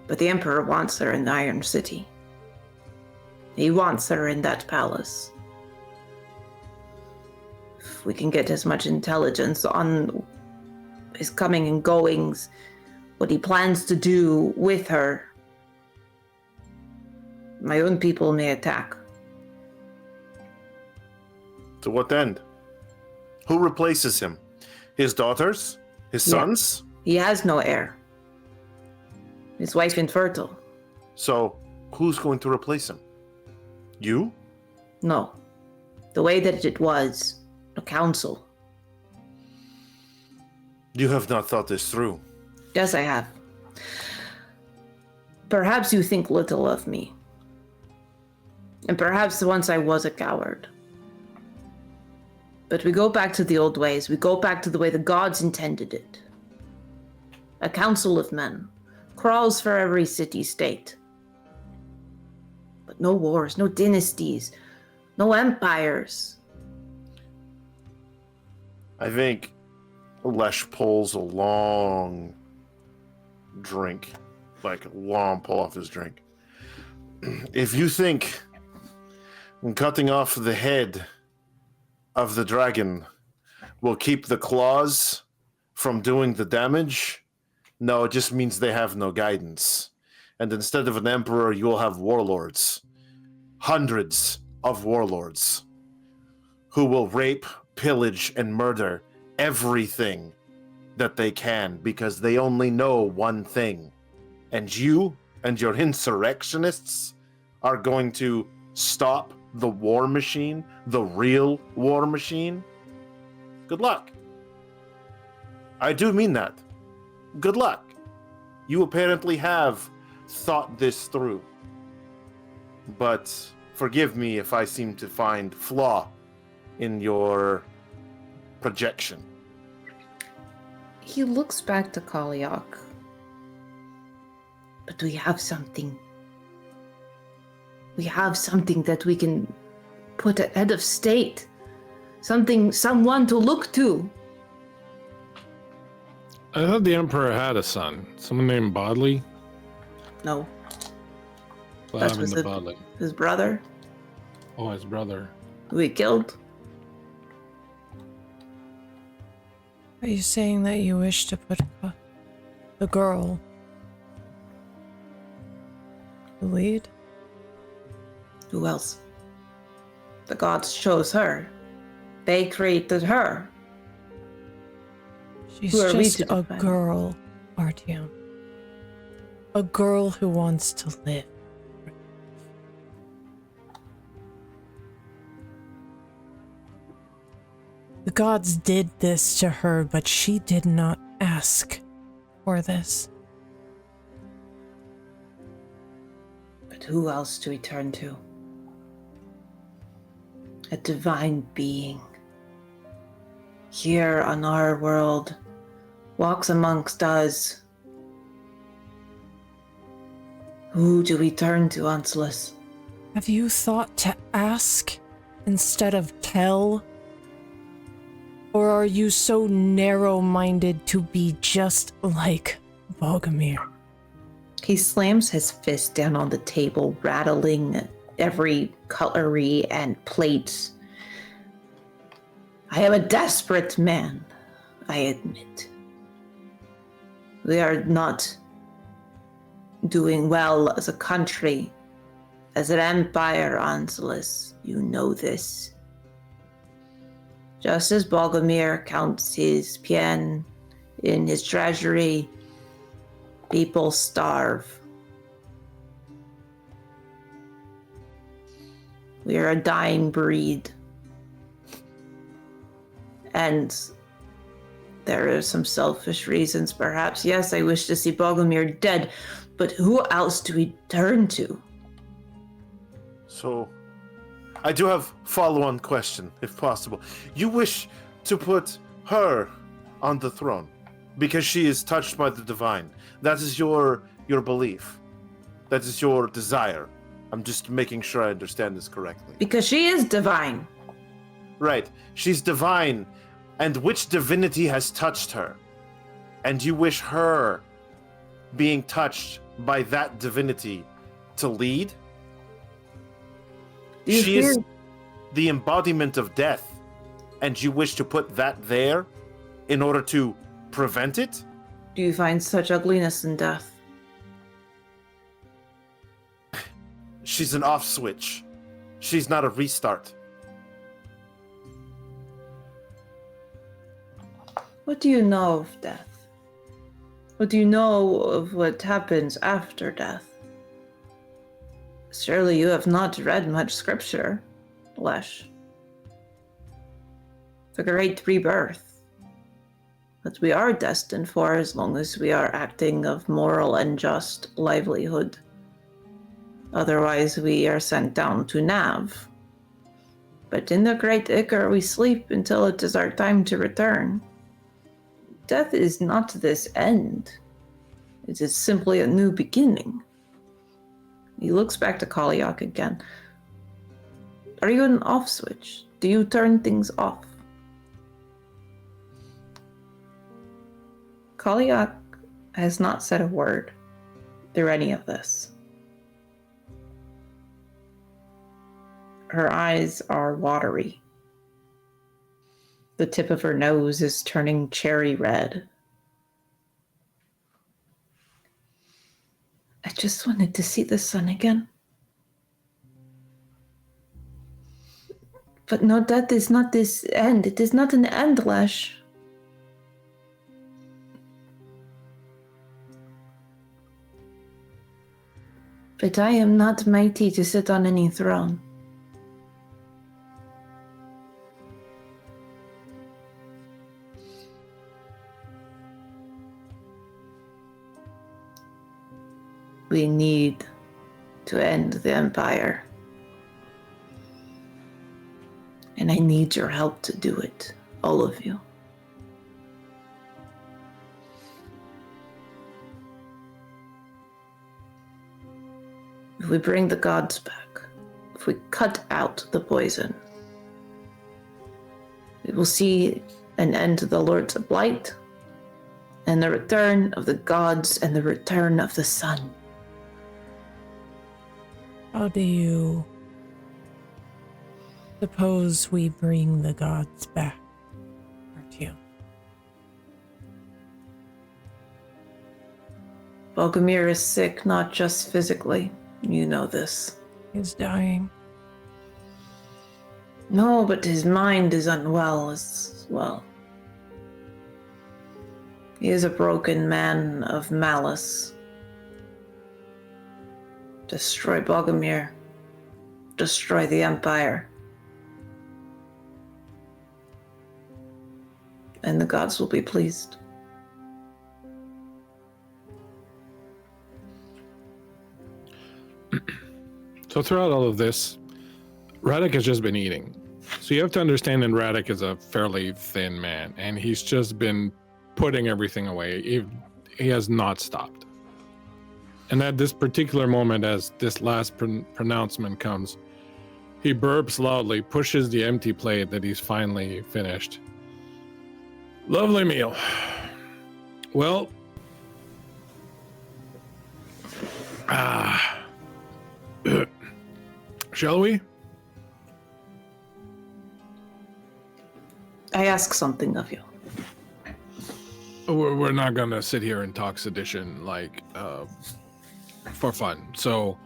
But the Emperor wants her in the Iron City. He wants her in that palace. If we can get as much intelligence on his coming and goings, what he plans to do with her, my own people may attack. To what end? Who replaces him? His daughters? His sons? He has no heir. His wife infertile. So, who's going to replace him? You? No. The way that it was, a council. You have not thought this through. Yes, I have. Perhaps you think little of me. And perhaps once I was a coward. But we go back to the old ways. We go back to the way the gods intended it. A council of men. Crawls for every city-state. But no wars, no dynasties, no empires. I think Lesh pulls a long drink. Like a long pull off his drink. If you think cutting off the head of the dragon will keep the claws from doing the damage, no, it just means they have no guidance. And instead of an emperor, you will have warlords. Hundreds of warlords who will rape, pillage, and murder everything that they can because they only know one thing. And you and your insurrectionists are going to stop the war machine, the real war machine, good luck. I do mean that. Good luck. You apparently have thought this through. But forgive me if I seem to find flaw in your projection. He looks back to Kaliak. But we have something. We have something that we can put at head of state. Someone to look to. I thought the Emperor had a son. Someone named Bodley? No, What That happened was to it. Bodley? his brother, Oh, his brother. who he killed. Are you saying that you wish to put the girl to lead? Who else? The gods chose her. They created her. She's Who are we just to a defend? girl, Artyom. A girl who wants to live. The gods did this to her, but she did not ask for this. But who else do we turn to? A divine being. Here on our world, walks amongst us. Who do we turn to, Onslus? Have you thought to ask instead of tell? Or are you so narrow-minded to be just like Bogumir? He slams his fist down on the table, rattling every cutlery and plate. I am a desperate man, I admit. We are not doing well as a country, as an empire, Onslus. You know this. Just as Bogumir counts his pian in his treasury, people starve. We are a dying breed. And there are some selfish reasons, perhaps. Yes, I wish to see Bogumir dead, but who else do we turn to? So, I do have follow-on question, if possible. You wish to put her on the throne because she is touched by the divine. That is your belief. That is your desire. I'm just making sure I understand this correctly. Because she is divine. Right. She's divine. And which divinity has touched her? And you wish her being touched by that divinity to lead? Do you She fear- is the embodiment of death. And you wish to put that there in order to prevent it? Do you find such ugliness in death? She's an off switch. She's not a restart. What do you know of death? What do you know of what happens after death? Surely you have not read much scripture, Lesh. The great rebirth that we are destined for as long as we are acting of moral and just livelihood. Otherwise, we are sent down to Nav. But in the great Icar, we sleep until it is our time to return. Death is not this end. It is simply a new beginning. He looks back to Kaliak again. Are you an off switch? Do you turn things off? Kaliak has not said a word through any of this. Her eyes are watery. The tip of her nose is turning cherry red. I just wanted to see the sun again. But no, that is not this end. It is not an end, Lesh. But I am not mighty to sit on any throne. we need to end the Empire. And I need your help to do it, all of you. If we bring the gods back, if we cut out the poison, we will see an end to the Lords of Blight, and the return of the gods, and the return of the sun. How do you suppose we bring the gods back, Artyom? Bogumir is sick, not just physically. You know this. He's dying. No, but his mind is unwell as well. He is a broken man of malice. Destroy Bogumir. Destroy the Empire. And the gods will be pleased. So throughout all of this, Radek has just been eating. So you have to understand that Radek is a fairly thin man, and he's just been putting everything away. He has not stopped. And at this particular moment, as this last pronouncement comes, he burps loudly, pushes the empty plate that he's finally finished. Lovely meal. Well, shall we? I ask something of you. We're not gonna sit here and talk sedition like for fun. So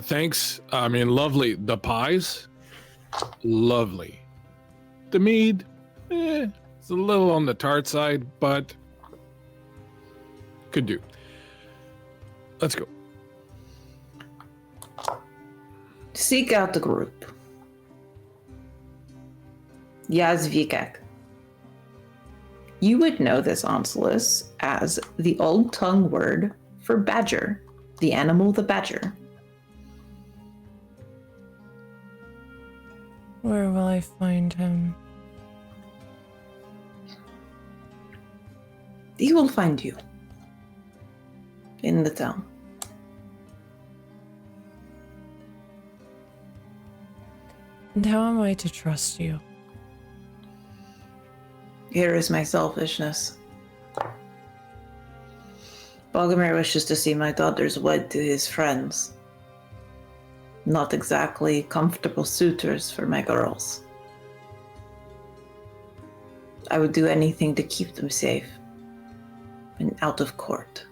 thanks. I mean, lovely. The pies, lovely. The mead, it's a little on the tart side, but could do. Let's go. Seek out the group. Yazvikak. You would know this Onslus as the old tongue word for badger, the animal, the badger. Where will I find him? He will find you in the town. And how am I to trust you? Here is my selfishness. Bogumir wishes to see my daughters wed to his friends. Not exactly comfortable suitors for my girls. I would do anything to keep them safe and out of court.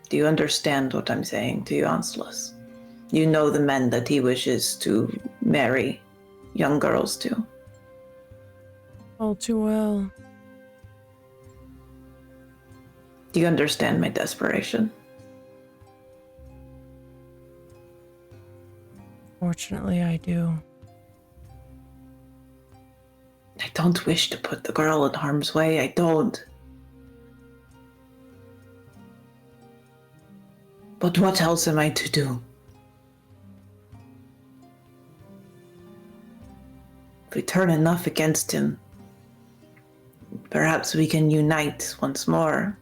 Do you understand what I'm saying to you, Onslus? You know the men that he wishes to marry young girls to. All too well. Do you understand my desperation? Fortunately, I do. I don't wish to put the girl in harm's way. I don't. But what else am I to do? If we turn enough against him, perhaps we can unite once more.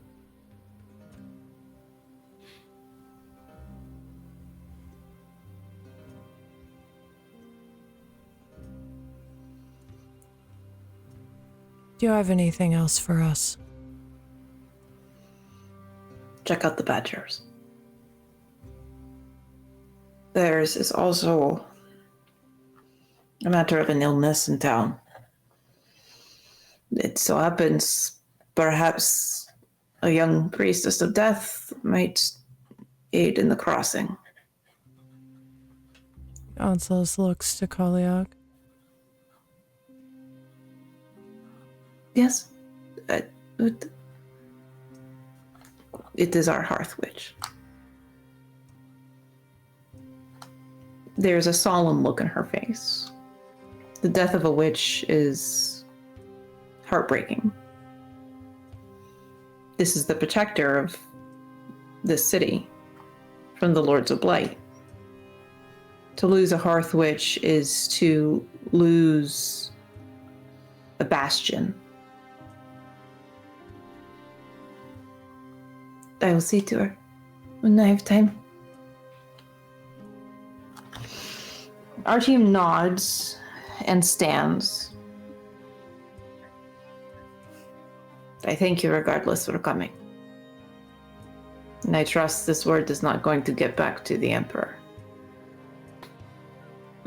Do you have anything else for us? Check out the badgers. Theirs is also a matter of an illness in town. It so happens, perhaps a young priestess of death might aid in the crossing. Onslus looks to Kaliak. Yes, it is our hearth witch. There's a solemn look in her face. The death of a witch is heartbreaking. This is the protector of this city from the Lords of Blight. To lose a Hearth Witch is to lose a bastion. I will see to her when I have time. Our team nods and stands. I thank you regardless for coming. And I trust this word is not going to get back to the Emperor.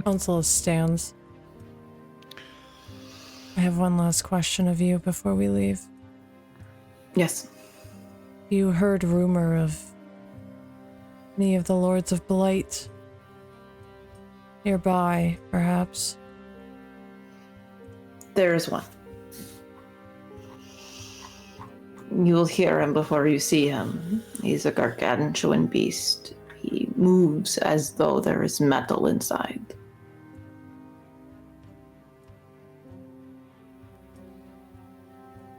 Council stands. I have one last question of you before we leave. Yes. You heard rumor of any of the Lords of Blight nearby, perhaps? There is one. You'll hear him before you see him. He's a gargantuan beast. He moves as though there is metal inside.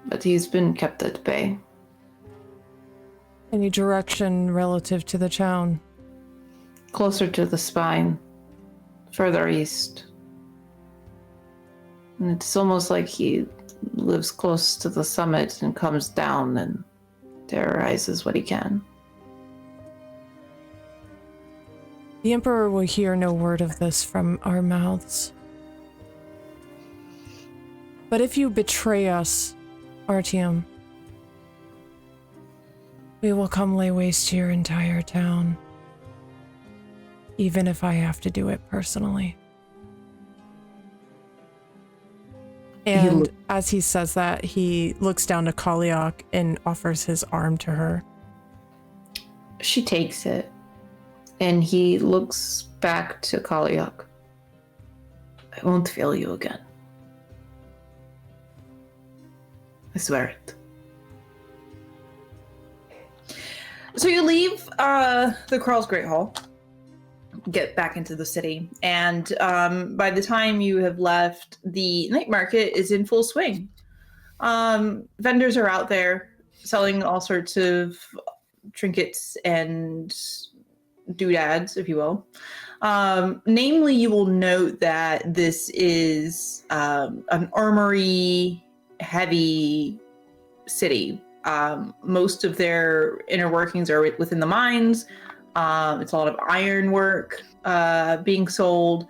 But he's been kept at bay. Any direction relative to the town? Closer to the spine, further east. And it's almost like he lives close to the summit and comes down and terrorizes what he can. The Emperor will hear no word of this from our mouths. But if you betray us, Artyom, we will come lay waste to your entire town. Even if I have to do it personally. And as he says that, he looks down to Kaliak and offers his arm to her. She takes it, and he looks back to Kaliak. I won't fail you again. I swear it. So you leave the Carl's Great Hall, get back into the city, and by the time you have left, the night market is in full swing. Vendors are out there selling all sorts of trinkets and doodads, if you will. Namely, you will note that this is an armory heavy city. Most of their inner workings are within the mines. It's a lot of iron work being sold,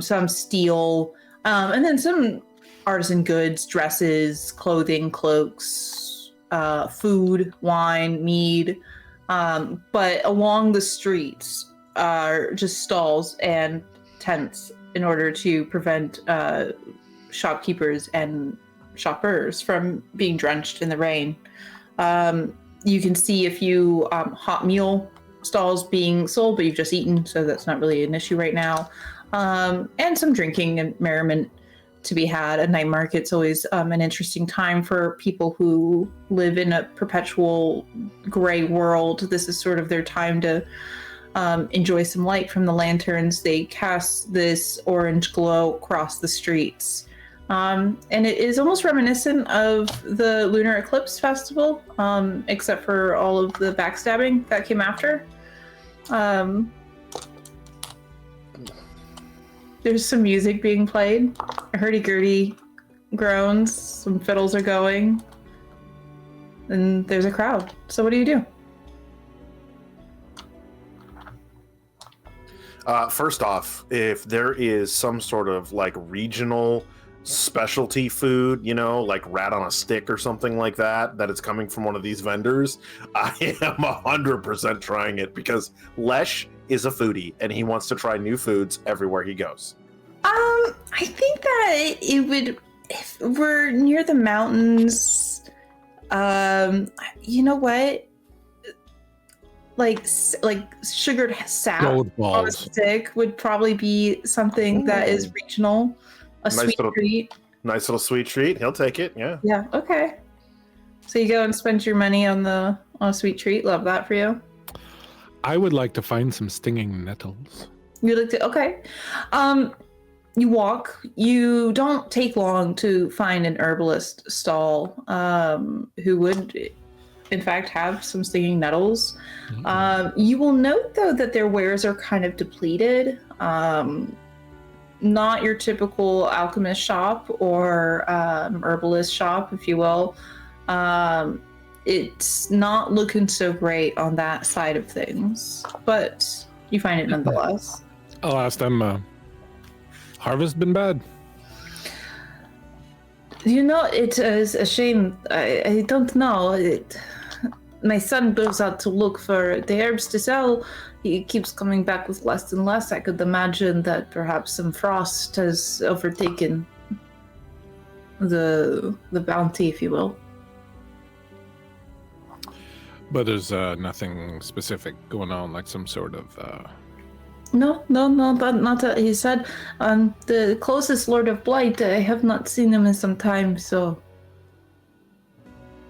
some steel, and then some artisan goods, dresses, clothing, cloaks, food, wine, mead. But along the streets are just stalls and tents in order to prevent shopkeepers and shoppers from being drenched in the rain. You can see a few hot meal stalls being sold, but you've just eaten, so that's not really an issue right now. And some drinking and merriment to be had. A night market's always an interesting time for people who live in a perpetual gray world. This is sort of their time to enjoy some light from the lanterns. They cast this orange glow across the streets. And it is almost reminiscent of the Lunar Eclipse Festival, except for all of the backstabbing that came after. There's some music being played, hurdy-gurdy groans, some fiddles are going, and there's a crowd. So what do you do? First off, if there is some sort of like regional specialty food, you know, like rat on a stick or something like that, that it's coming from one of these vendors, I am 100% trying it because Lesh is a foodie and he wants to try new foods everywhere he goes. I think that it would, if we're near the mountains, you know what? Like sugared sap on a stick would probably be something that is regional. A nice sweet treat. Nice little sweet treat. He'll take it. Yeah. Yeah. Okay. So you go and spend your money on a sweet treat. Love that for you. I would like to find some stinging nettles. You like to? Okay. You walk. You don't take long to find an herbalist stall who would in fact, have some stinging nettles. You will note, though, that their wares are kind of depleted. Not your typical alchemist shop or herbalist shop, if you will. It's not looking so great on that side of things, but you find it nonetheless. I'll ask them, harvest been bad? You know, it is a shame. I don't know. My son goes out to look for the herbs to sell. He keeps coming back with less and less. I could imagine that perhaps some frost has overtaken the bounty, if you will. But there's nothing specific going on, like some sort of... No, not that he said. The closest Lord of Blight, I have not seen him in some time, so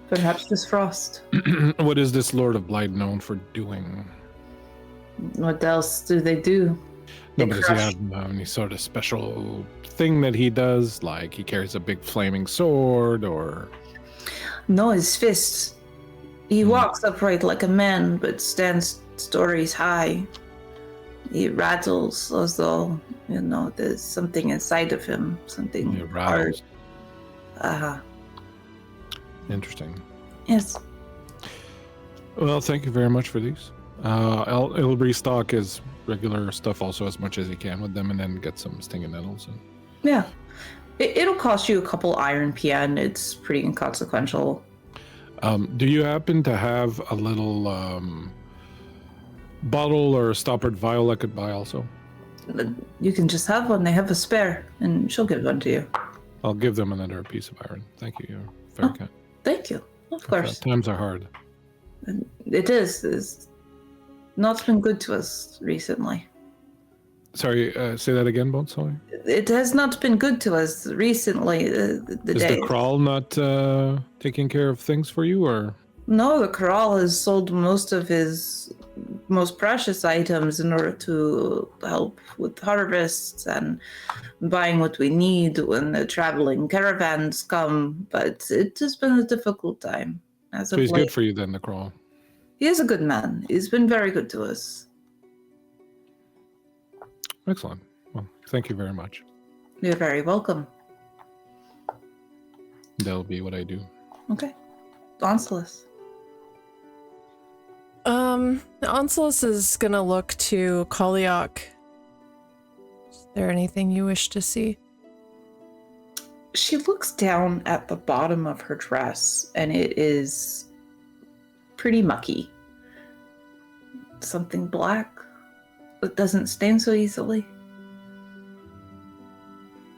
perhaps this frost. What is this Lord of Blight known for doing? What else do they do? No, but does he have any sort of special thing that he does? Like he carries a big flaming sword, or... No, his fists. He walks upright like a man, but stands stories high. He rattles as though, there's something inside of him, something hard. Interesting. Yes. Well, thank you very much for these. I'll restock his regular stuff also as much as he can with them, and then get some stinging nettles. Yeah. It'll cost you a couple iron PN. It's pretty inconsequential. Do you happen to have a little bottle or a stoppered vial I could buy also? You can just have one. They have a spare, and she'll give one to you. I'll give them another piece of iron. Thank you. You're very kind. Thank you. Of course. Times are hard. It is. It's not been good to us recently. Sorry, say that again, Bones. Sorry. It has not been good to us recently. Is the Crawl not taking care of things for you, or? No, the Crawl has sold most of his most precious items in order to help with harvests and buying what we need when the traveling caravans come. But it has been a difficult time. So he's good for you then, the Crawl. He is a good man. He's been very good to us. Excellent. Well, thank you very much. You're very welcome. That'll be what I do. Okay. Onslaught. Onslaught is gonna look to Kaliak. Is there anything you wish to see? She looks down at the bottom of her dress, and it is pretty mucky. Something black that doesn't stain so easily.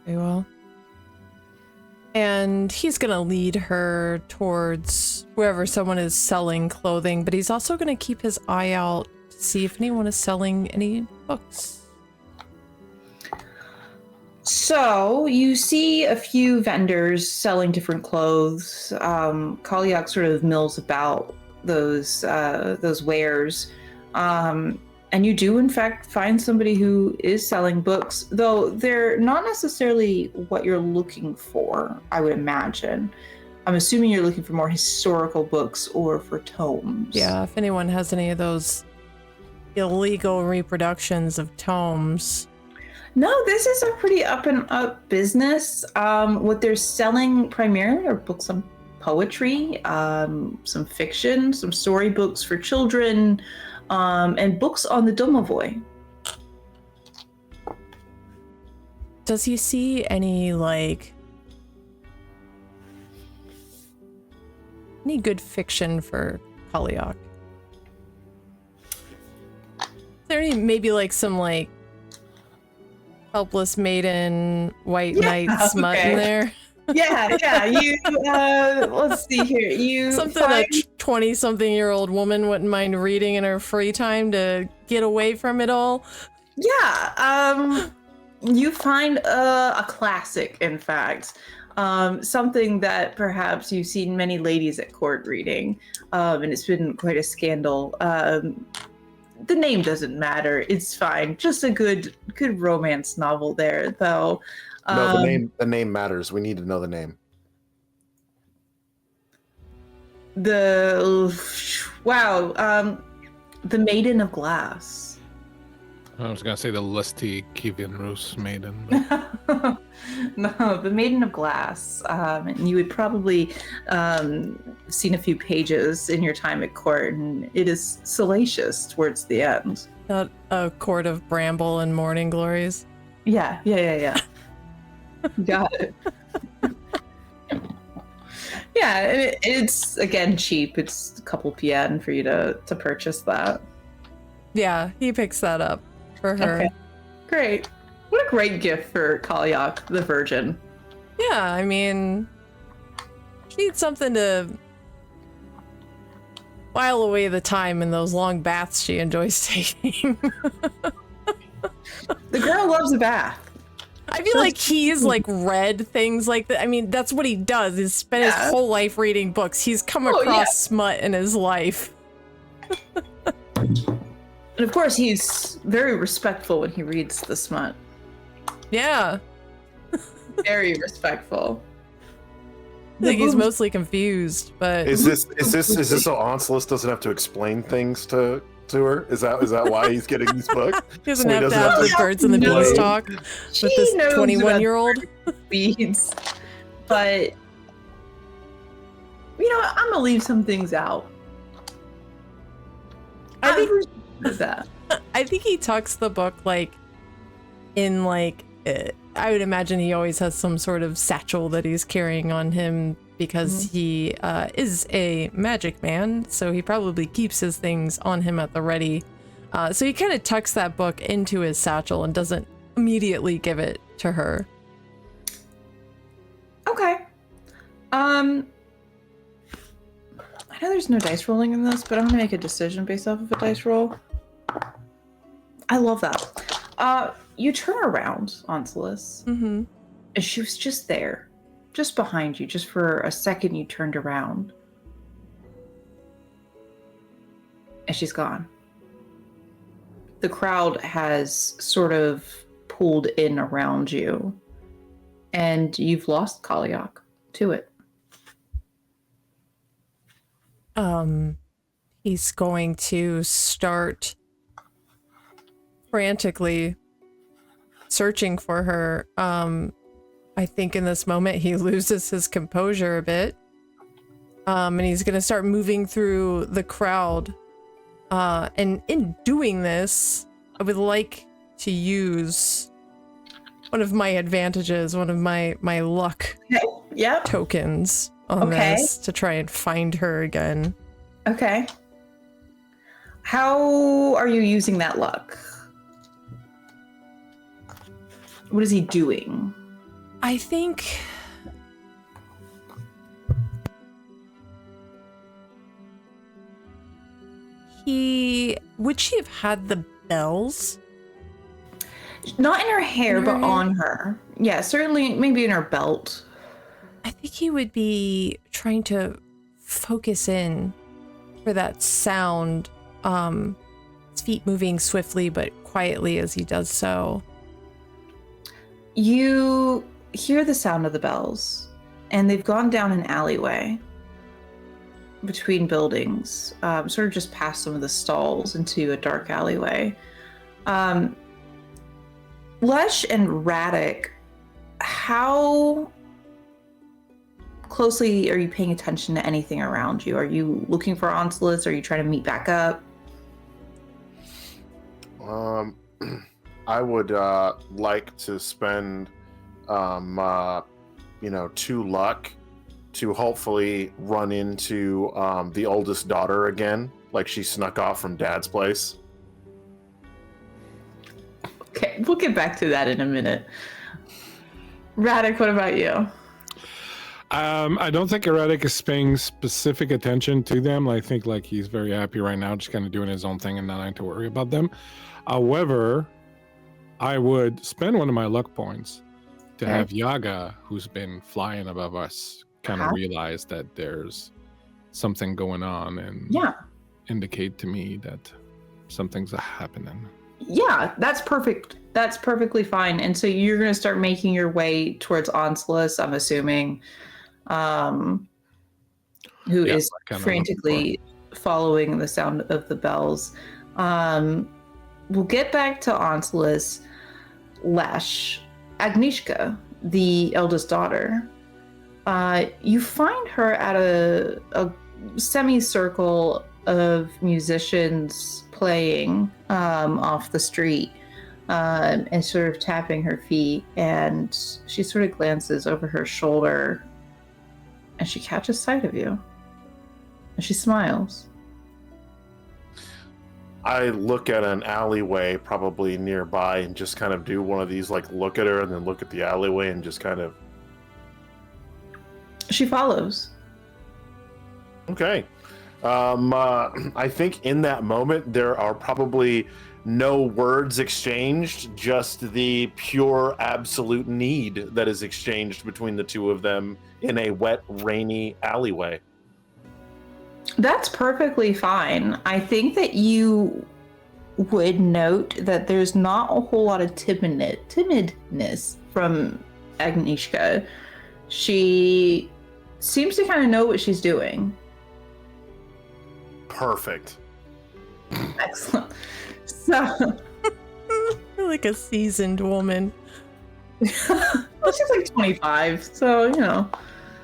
Very well. And he's gonna lead her towards wherever someone is selling clothing, but he's also gonna keep his eye out to see if anyone is selling any books. So you see a few vendors selling different clothes. Kaliak sort of mills about those wares. And you do, in fact, find somebody who is selling books, though they're not necessarily what you're looking for, I would imagine. I'm assuming you're looking for more historical books or for tomes. Yeah, if anyone has any of those illegal reproductions of tomes. No, this is a pretty up and up business. What they're selling primarily are books on poetry, some fiction, some storybooks for children, and books on the Domovoy. Does he see any good fiction for Kaliak? Is there any maybe some helpless maiden white knight smut in there? Yeah. You let's see here. You something a 20-something-year-old woman wouldn't mind reading in her free time to get away from it all. Yeah. You find a classic, in fact. Something that perhaps you've seen many ladies at court reading, and it's been quite a scandal. The name doesn't matter. It's fine. Just a good romance novel there, though. No, the name matters. We need to know the name. The Maiden of Glass. I was gonna say the lusty Kievan Rus maiden. No, the Maiden of Glass. And you would probably seen a few pages in your time at court, and it is salacious towards the end. Not a court of bramble and morning glories. Yeah. Got it. Yeah, it's again cheap. It's a couple PN for you to purchase that. Yeah, he picks that up for her. Okay. Great. What a great gift for Kalyak, the Virgin. Yeah, I mean, she needs something to while away the time in those long baths she enjoys taking. The girl loves a bath. I feel like he's like read things like that. I mean, that's what he does, is spend his whole life reading books. He's come across smut in his life. And of course, he's very respectful when he reads the smut. Yeah. Very respectful. I think he's mostly confused, but Is this so Onslaught doesn't have to explain things to her? Is that why he's getting these books? he doesn't have to have the birds and the bees talk with this 21-year-old. Beads, but you know, I'm gonna leave some things out. I think that. I think he tucks the book like in like I would imagine he always has some sort of satchel that he's carrying on him because he is a magic man, so he probably keeps his things on him at the ready. So he kind of tucks that book into his satchel and doesn't immediately give it to her. Okay. I know there's no dice rolling in this, but I'm gonna make a decision based off of a dice roll. I love that. You turn around, Onslaught, and she was just there, just behind you, just for a second. You turned around, and she's gone. The crowd has sort of pulled in around you, and you've lost Kalyak to it. He's going to start frantically searching for her. I think in this moment he loses his composure a bit. And he's going to start moving through the crowd. And in doing this, I would like to use one of my advantages, one of my luck tokens on this to try and find her again. Okay. How are you using that luck? What is he doing? I think would she have had the bells? Not in her hair, but on her. Yeah, certainly maybe in her belt. I think he would be trying to focus in for that sound. His feet moving swiftly but quietly as he does so. You hear the sound of the bells, and they've gone down an alleyway between buildings, sort of just past some of the stalls into a dark alleyway. Lesh and Radic, how closely are you paying attention to anything around you? Are you looking for Onslaughts? Are you trying to meet back up? I would like to spend, 2 luck to hopefully run into the oldest daughter again, like she snuck off from Dad's place. Okay, we'll get back to that in a minute. Radic, what about you? I don't think Erratic is paying specific attention to them. I think like he's very happy right now, just kind of doing his own thing and not having to worry about them. However, I would spend one of my luck points to have Yaga, who's been flying above us, kind of realize that there's something going on and indicate to me that something's happening. Yeah, that's perfect. That's perfectly fine. And so you're going to start making your way towards Onslaught, I'm assuming. who Yeah, is like on the frantically following the sound of the bells. We'll get back to Onslus. Lesh, Agnieszka, the eldest daughter. You find her at a semicircle of musicians playing off the street and sort of tapping her feet. And she sort of glances over her shoulder and she catches sight of you. And she smiles. I look at an alleyway probably nearby and just kind of do one of these, like look at her and then look at the alleyway and just kind of... She follows. Okay. I think in that moment there are probably no words exchanged, just the pure absolute need that is exchanged between the two of them in a wet, rainy alleyway. That's perfectly fine. I think that you would note that there's not a whole lot of timidness from Agnieszka. She seems to kind of know what she's doing. Perfect. Excellent. So, Like a seasoned woman. well, she's like 25, so, you know.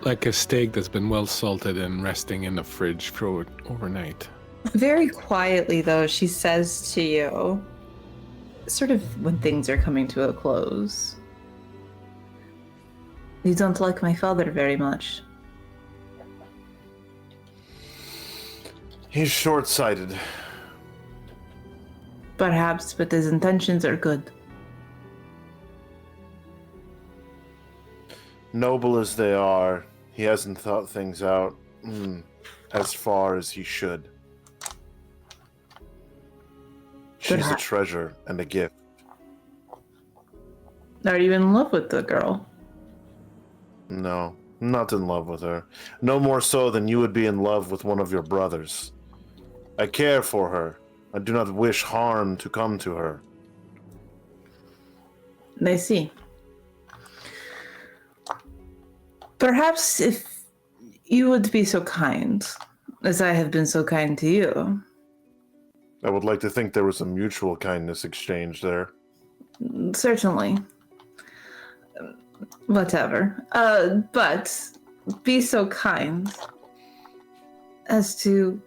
Like a steak that's been well salted and resting in the fridge for overnight. Very quietly, though, she says to you, sort of when things are coming to a close, "You don't like my father very much." He's short-sighted. Perhaps, but his intentions are good. Noble as they are, he hasn't thought things out as far as he should. She's a treasure and a gift. Are you in love with the girl? No, I'm not in love with her. No more so than you would be in love with one of your brothers. I care for her. I do not wish harm to come to her. I see. Perhaps if you would be so kind, as I have been so kind to you. I would like to think there was a mutual kindness exchange there. Certainly. Whatever. But be so kind as to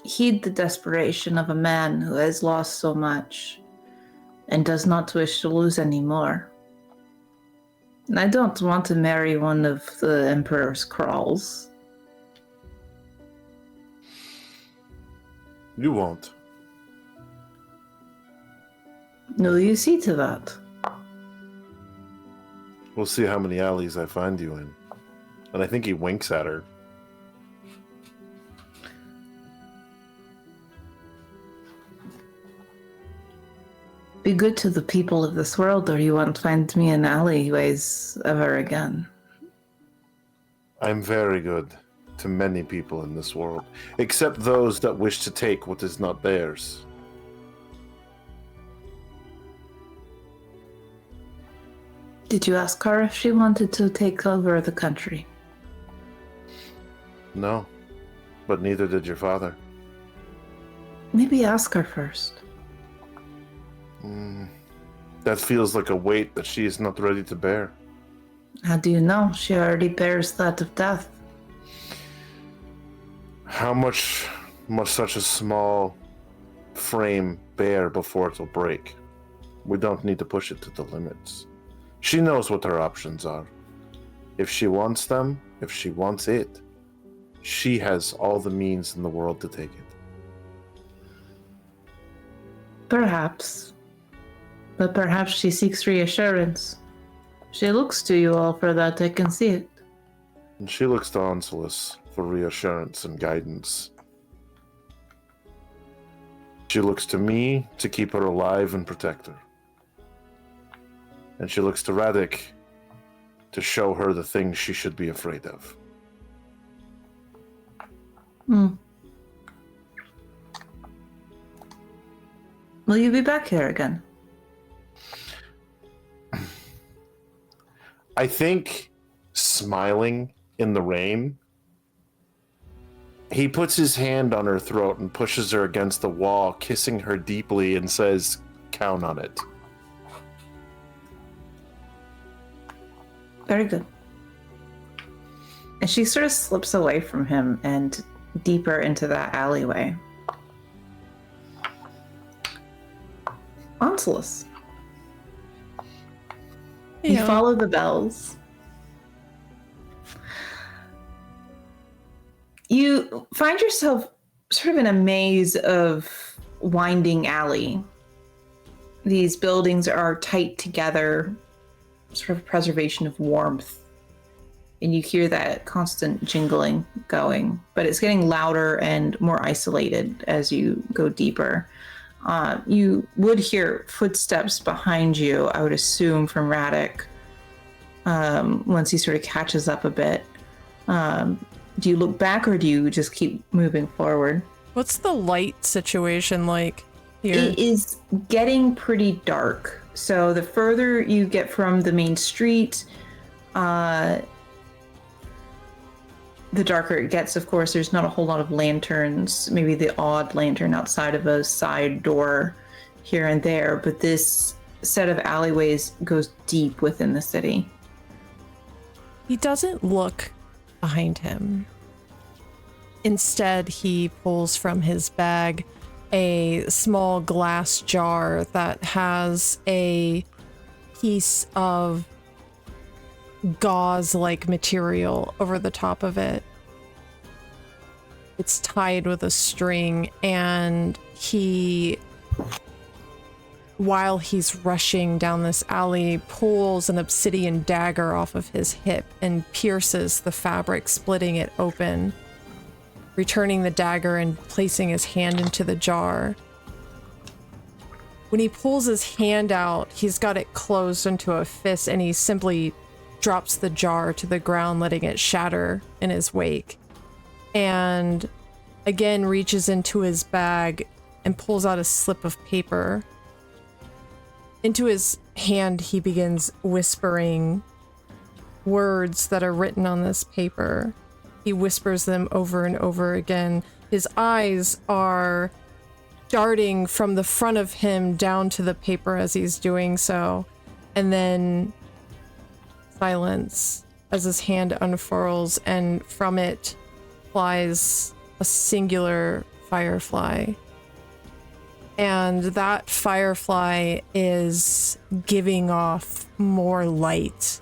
heed the desperation of a man who has lost so much and does not wish to lose any more. I don't want to marry one of the Emperor's crawls. You won't. Will you see to that? We'll see how many alleys I find you in. And I think he winks at her. Be good to the people of this world, or you won't find me in alleyways ever again. I'm very good to many people in this world, except those that wish to take what is not theirs. Did you ask her if she wanted to take over the country? No, but neither did your father. Maybe ask her first. That feels like a weight that she is not ready to bear. How do you know? She already bears that of death. How much must such a small frame bear before it will break? We don't need to push it to the limits. She knows what her options are. If she wants them, if she wants it, she has all the means in the world to take it. Perhaps. But perhaps she seeks reassurance. She looks to you all for that, I can see it. And she looks to Onslus for reassurance and guidance. She looks to me to keep her alive and protect her. And she looks to Radic to show her the things she should be afraid of. Will you be back here again? I think smiling in the rain He puts his hand on her throat and pushes her against the wall, kissing her deeply, and says, "Count on it." Very good. And she sort of slips away from him and deeper into that alleyway. Onslaught. You follow the bells. You find yourself sort of in a maze of winding alley. These buildings are tight together, sort of preservation of warmth. And you hear that constant jingling going, but it's getting louder and more isolated as you go deeper. You would hear footsteps behind you, I would assume, from Radek, once he sort of catches up a bit. Do you look back or do you just keep moving forward? What's the light situation like here? It is getting pretty dark. So the further you get from the main street, the darker it gets. Of course, there's not a whole lot of lanterns, maybe the odd lantern outside of a side door here and there, but this set of alleyways goes deep within the city. He doesn't look behind him. Instead, he pulls from his bag a small glass jar that has a piece of gauze-like material over the top of it. It's tied with a string, and while he's rushing down this alley, pulls an obsidian dagger off of his hip and pierces the fabric, splitting it open, returning the dagger and placing his hand into the jar. When he pulls his hand out, he's got it closed into a fist, and he simply drops the jar to the ground, letting it shatter in his wake. And again reaches into his bag and pulls out a slip of paper. Into his hand, he begins whispering words that are written on this paper. He whispers them over and over again. His eyes are darting from the front of him down to the paper as he's doing so. And then silence as his hand unfurls, and from it flies a singular firefly. And that firefly is giving off more light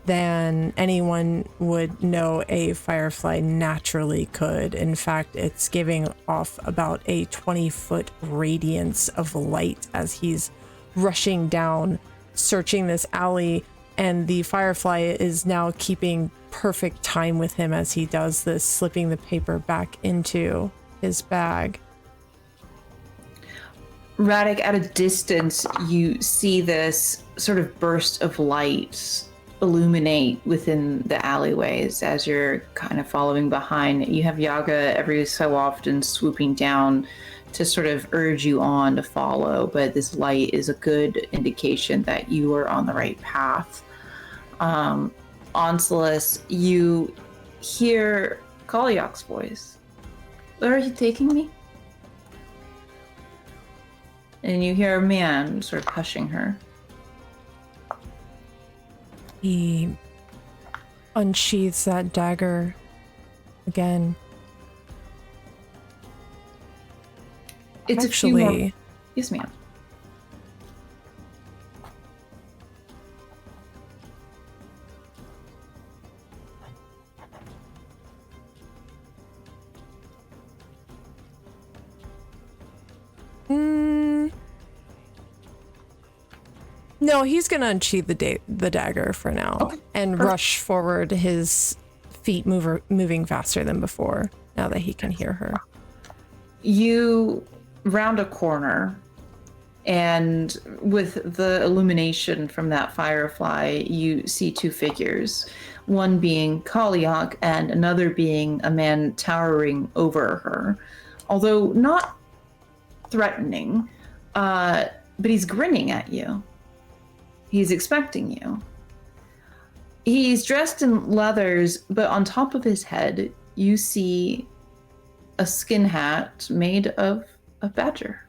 than anyone would know a firefly naturally could. In fact, it's giving off about a 20-foot radiance of light as he's rushing down, searching this alley, and the firefly is now keeping perfect time with him as he does this, slipping the paper back into his bag. Radek, at a distance, you see this sort of burst of light illuminate within the alleyways as you're kind of following behind. You have Yaga every so often swooping down to sort of urge you on to follow, but this light is a good indication that you are on the right path. Onslaught, you hear Kalyak's voice. Where are you taking me? And you hear a man sort of hushing her. He unsheathes that dagger again. It's actually a few more... Yes, ma'am. No, he's gonna unsheath the dagger for now, and rush forward, his feet moving faster than before, now that he can hear her. You round a corner, and with the illumination from that firefly, you see two figures, one being Kalyak and another being a man towering over her, although not threatening, but he's grinning at you. He's expecting you. He's dressed in leathers, but on top of his head, you see a skin hat made of a badger.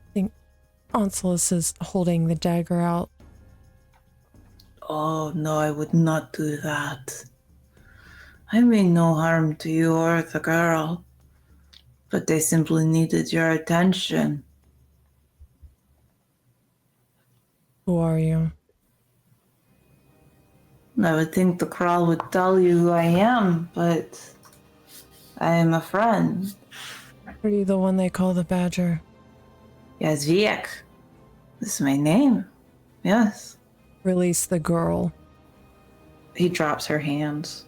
I think Onsolus is holding the dagger out. Oh, no, I would not do that. I mean no harm to you or the girl, but they simply needed your attention. Who are you? I would think the Kral would tell you who I am, but I am a friend. Are you the one they call the Badger? Yes, Viek. This is my name. Yes. Release the girl. He drops her hands.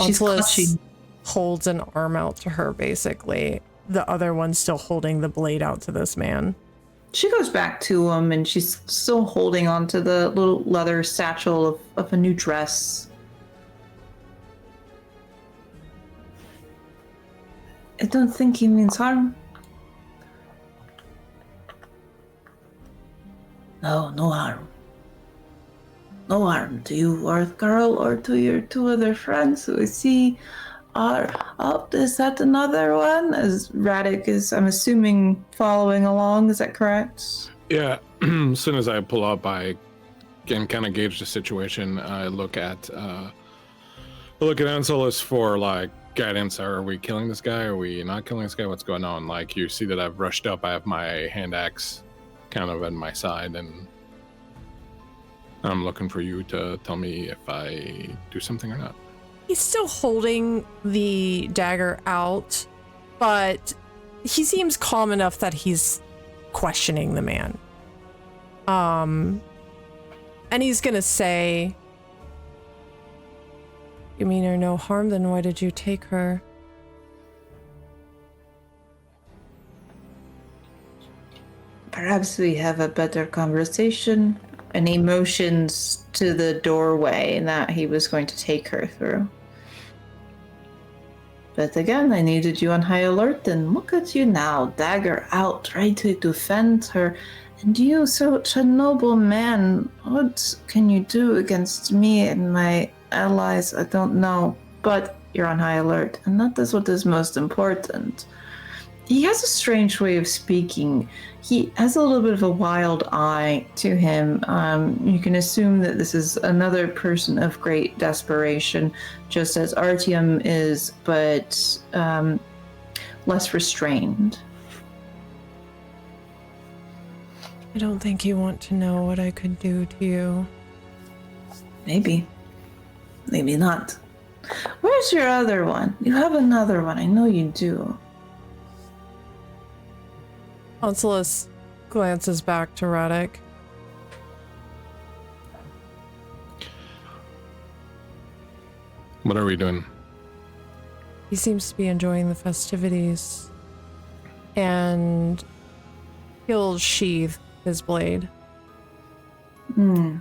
She's Onsolus clutching. holds an arm out to her, basically. The other one's still holding the blade out to this man. She goes back to him, and she's still holding on to the little leather satchel of a new dress. I don't think he means harm. No, no harm. No harm to you, Earth Girl, or to your two other friends who I see are up. Is that another one? As Radic is, I'm assuming, following along. Is that correct? Yeah. As soon as I pull up, I can kind of gauge the situation. I look at Ansolus for like guidance. Are we killing this guy? Are we not killing this guy? What's going on? Like, you see that I've rushed up. I have my hand axe kind of at my side, and I'm looking for you to tell me if I do something or not. He's still holding the dagger out, but he seems calm enough that he's questioning the man. And he's gonna say, "You mean her no harm? Then why did you take her?" Perhaps we have a better conversation. And he motions to the doorway that he was going to take her through. But again, I needed you on high alert, and look at you now, dagger out, ready to defend her. And you, such a noble man, what can you do against me and my allies? I don't know, but you're on high alert, and that is what is most important. He has a strange way of speaking. He has a little bit of a wild eye to him. You can assume that this is another person of great desperation, just as Artyom is, but less restrained. I don't think you want to know what I could do to you. Maybe. Maybe not. Where's your other one? You have another one. I know you do. Onsolus glances back to Radic. What are we doing? He seems to be enjoying the festivities. And he'll sheathe his blade. I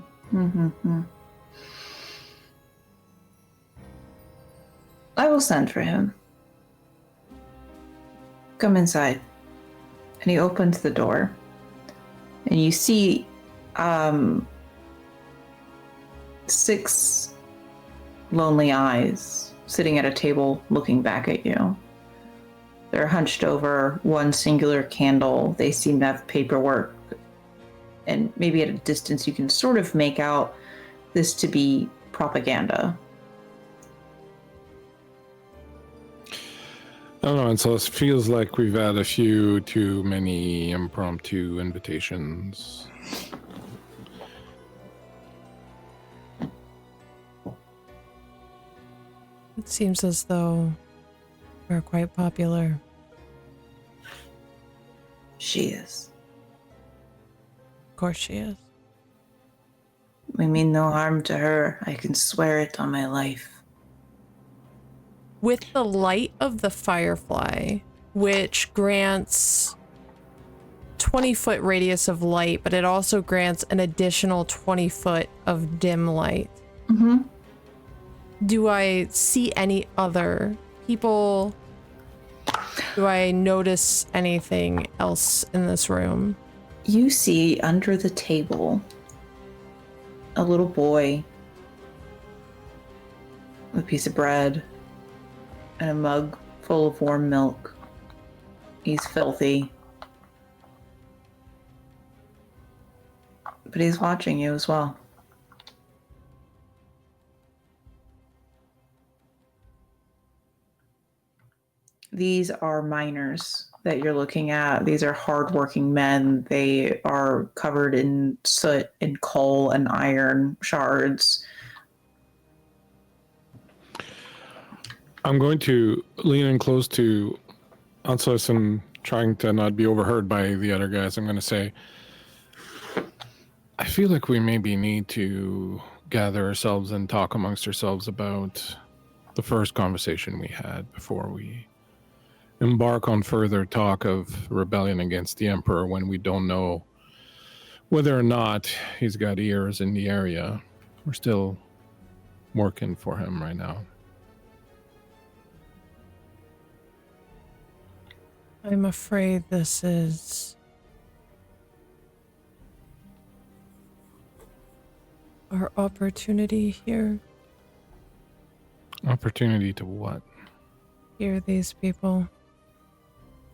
will send for him. Come inside. And he opens the door. And you see 6 lonely eyes sitting at a table looking back at you. They're hunched over one singular candle. They seem to have paperwork. And maybe at a distance you can sort of make out this to be propaganda. I don't know, and so it feels like we've had a few too many impromptu invitations. It seems as though you're quite popular. She is. Of course she is. We mean no harm to her. I can swear it on my life. With the light of the firefly, which grants 20-foot radius of light, but it also grants an additional 20-foot of dim light. Mm-hmm. Do I see any other people? Do I notice anything else in this room? You see under the table a little boy with a piece of bread and a mug full of warm milk. He's filthy. But he's watching you as well. These are miners that you're looking at. These are hardworking men. They are covered in soot and coal and iron shards. I'm going to lean in close to Anselus and trying to not be overheard by the other guys. I'm going to say, I feel like we maybe need to gather ourselves and talk amongst ourselves about the first conversation we had before we embark on further talk of rebellion against the Emperor when we don't know whether or not he's got ears in the area. We're still working for him right now. I'm afraid this is our opportunity here. Opportunity to what? Hear these people.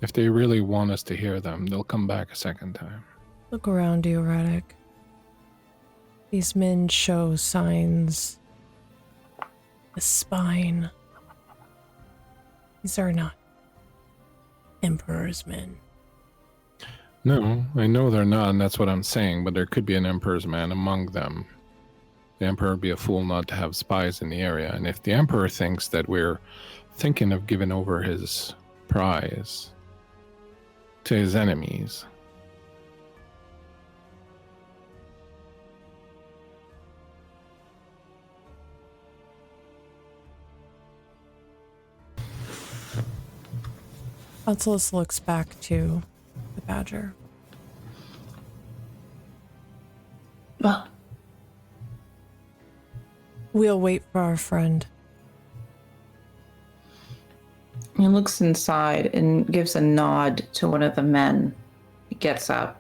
If they really want us to hear them, they'll come back a second time. Look around you, Radek. These men show signs. The spine. These are not Emperor's men. No, I know they're not, and that's what I'm saying, but there could be an Emperor's man among them. The Emperor would be a fool not to have spies in the area, and if the Emperor thinks that we're thinking of giving over his prize to his enemies, Anselus looks back to the badger. Well, We'll wait for our friend. he looks inside and gives a nod to one of the men. He gets up.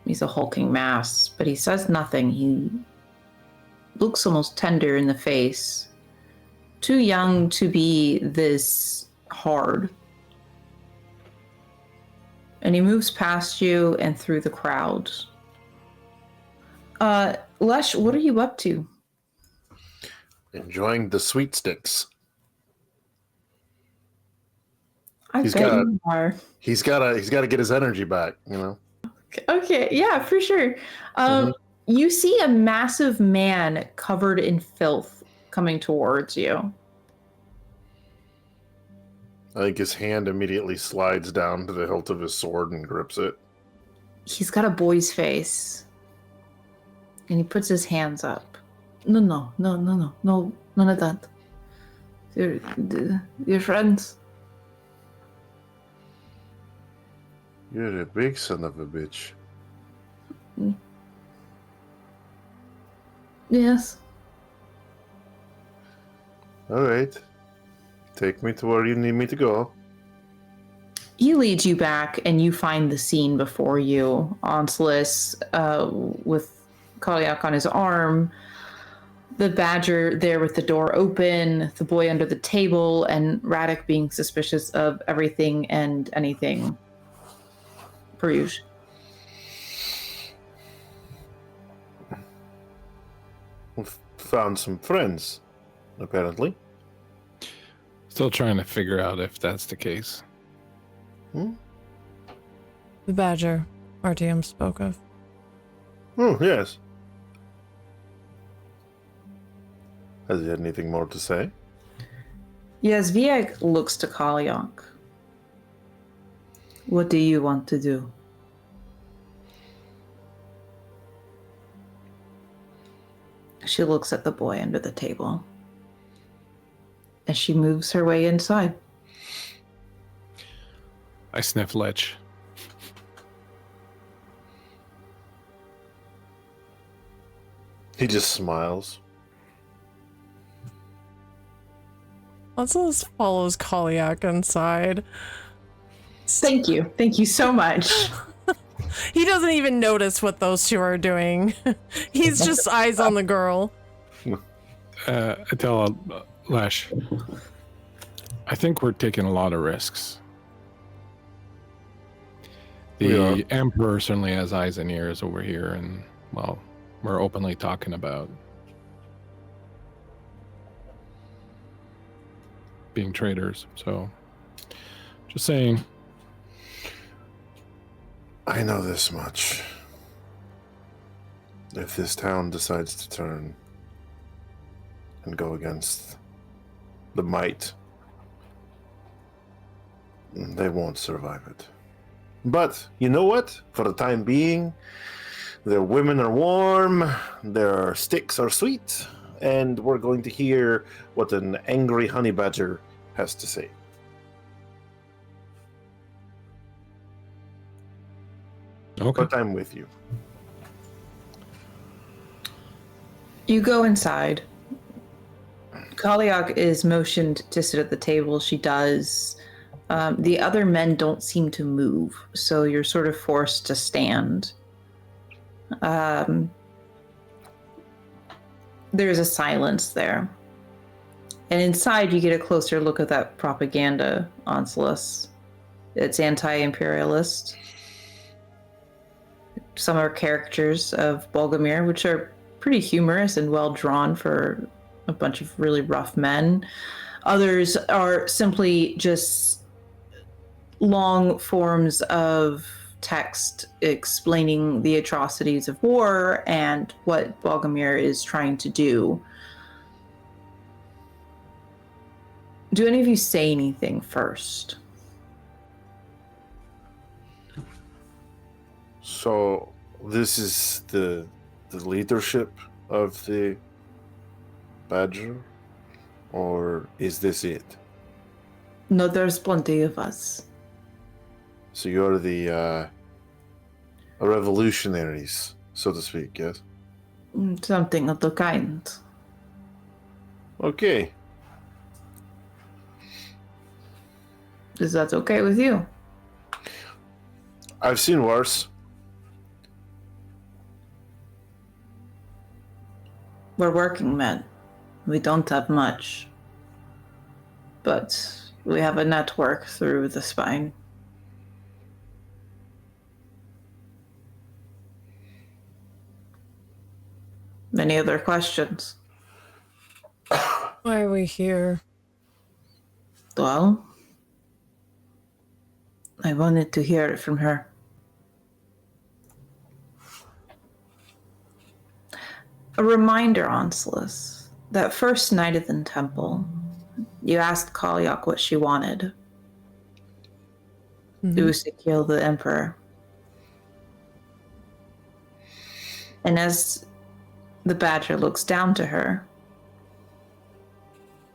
He's a hulking mass, but he says nothing. He looks almost tender in the face. Too young to be this hard. And he moves past you and through the crowd. Lesh, what are you up to? Enjoying the sweet sticks. I He's bet got- you are. He's gotta get his energy back, you know. Okay, yeah, for sure. You see a massive man covered in filth coming towards you. I think his hand immediately slides down to the hilt of his sword and grips it. He's got a boy's face. And he puts his hands up. No, none of that. Your friends. You're a big son of a bitch. Yes. All right. Take me to where you need me to go. He leads you back, and you find the scene before you. Anselus, with Kaliak on his arm, the badger there with the door open, the boy under the table, and Radek being suspicious of everything and anything. Peruge. We've found some friends, apparently. still trying to figure out if that's the case. The badger RTM spoke of. Oh, yes. Has he had anything more to say? Yes, Vieg looks to Kaliak. What do you want to do? She looks at the boy under the table. As she moves her way inside. I sniff Lech. He just smiles. Anselus follows Kaliak inside. Thank you. Thank you so much. He doesn't even notice what those two are doing. He's just eyes on the girl. I tell Lash, I think we're taking a lot of risks. The Emperor certainly has eyes and ears over here, and, well, we're openly talking about being traitors, so just saying. I know this much. If this town decides to turn and go against the might, they won't survive it. But you know what? For the time being, their women are warm, their sticks are sweet, and we're going to hear what an angry honey badger has to say. Okay. But I'm with you. You go inside. Kaliak is motioned to sit at the table. She does. The other men don't seem to move, so you're sort of forced to stand. There's a silence there. And inside, you get a closer look at that propaganda, Onslus. It's anti-imperialist. Some are caricatures of Bogumir, which are pretty humorous and well drawn for a bunch of really rough men. Others are simply just long forms of text explaining the atrocities of war and what Bogumir is trying to do. Do any of you say anything first? So this is the leadership of the Badger, or is this it? No, there's plenty of us. So you're the revolutionaries, so to speak, yes? Something of the kind. Okay. Is that okay with you? I've seen worse. We're working men. We don't have much. But we have a network through the spine. Any other questions? Why are we here? Well, I wanted to hear it from her. A reminder, Onslus, that first night at the temple, you asked Kaliak what she wanted. Mm-hmm. It was to kill the Emperor. And as the Badger looks down to her,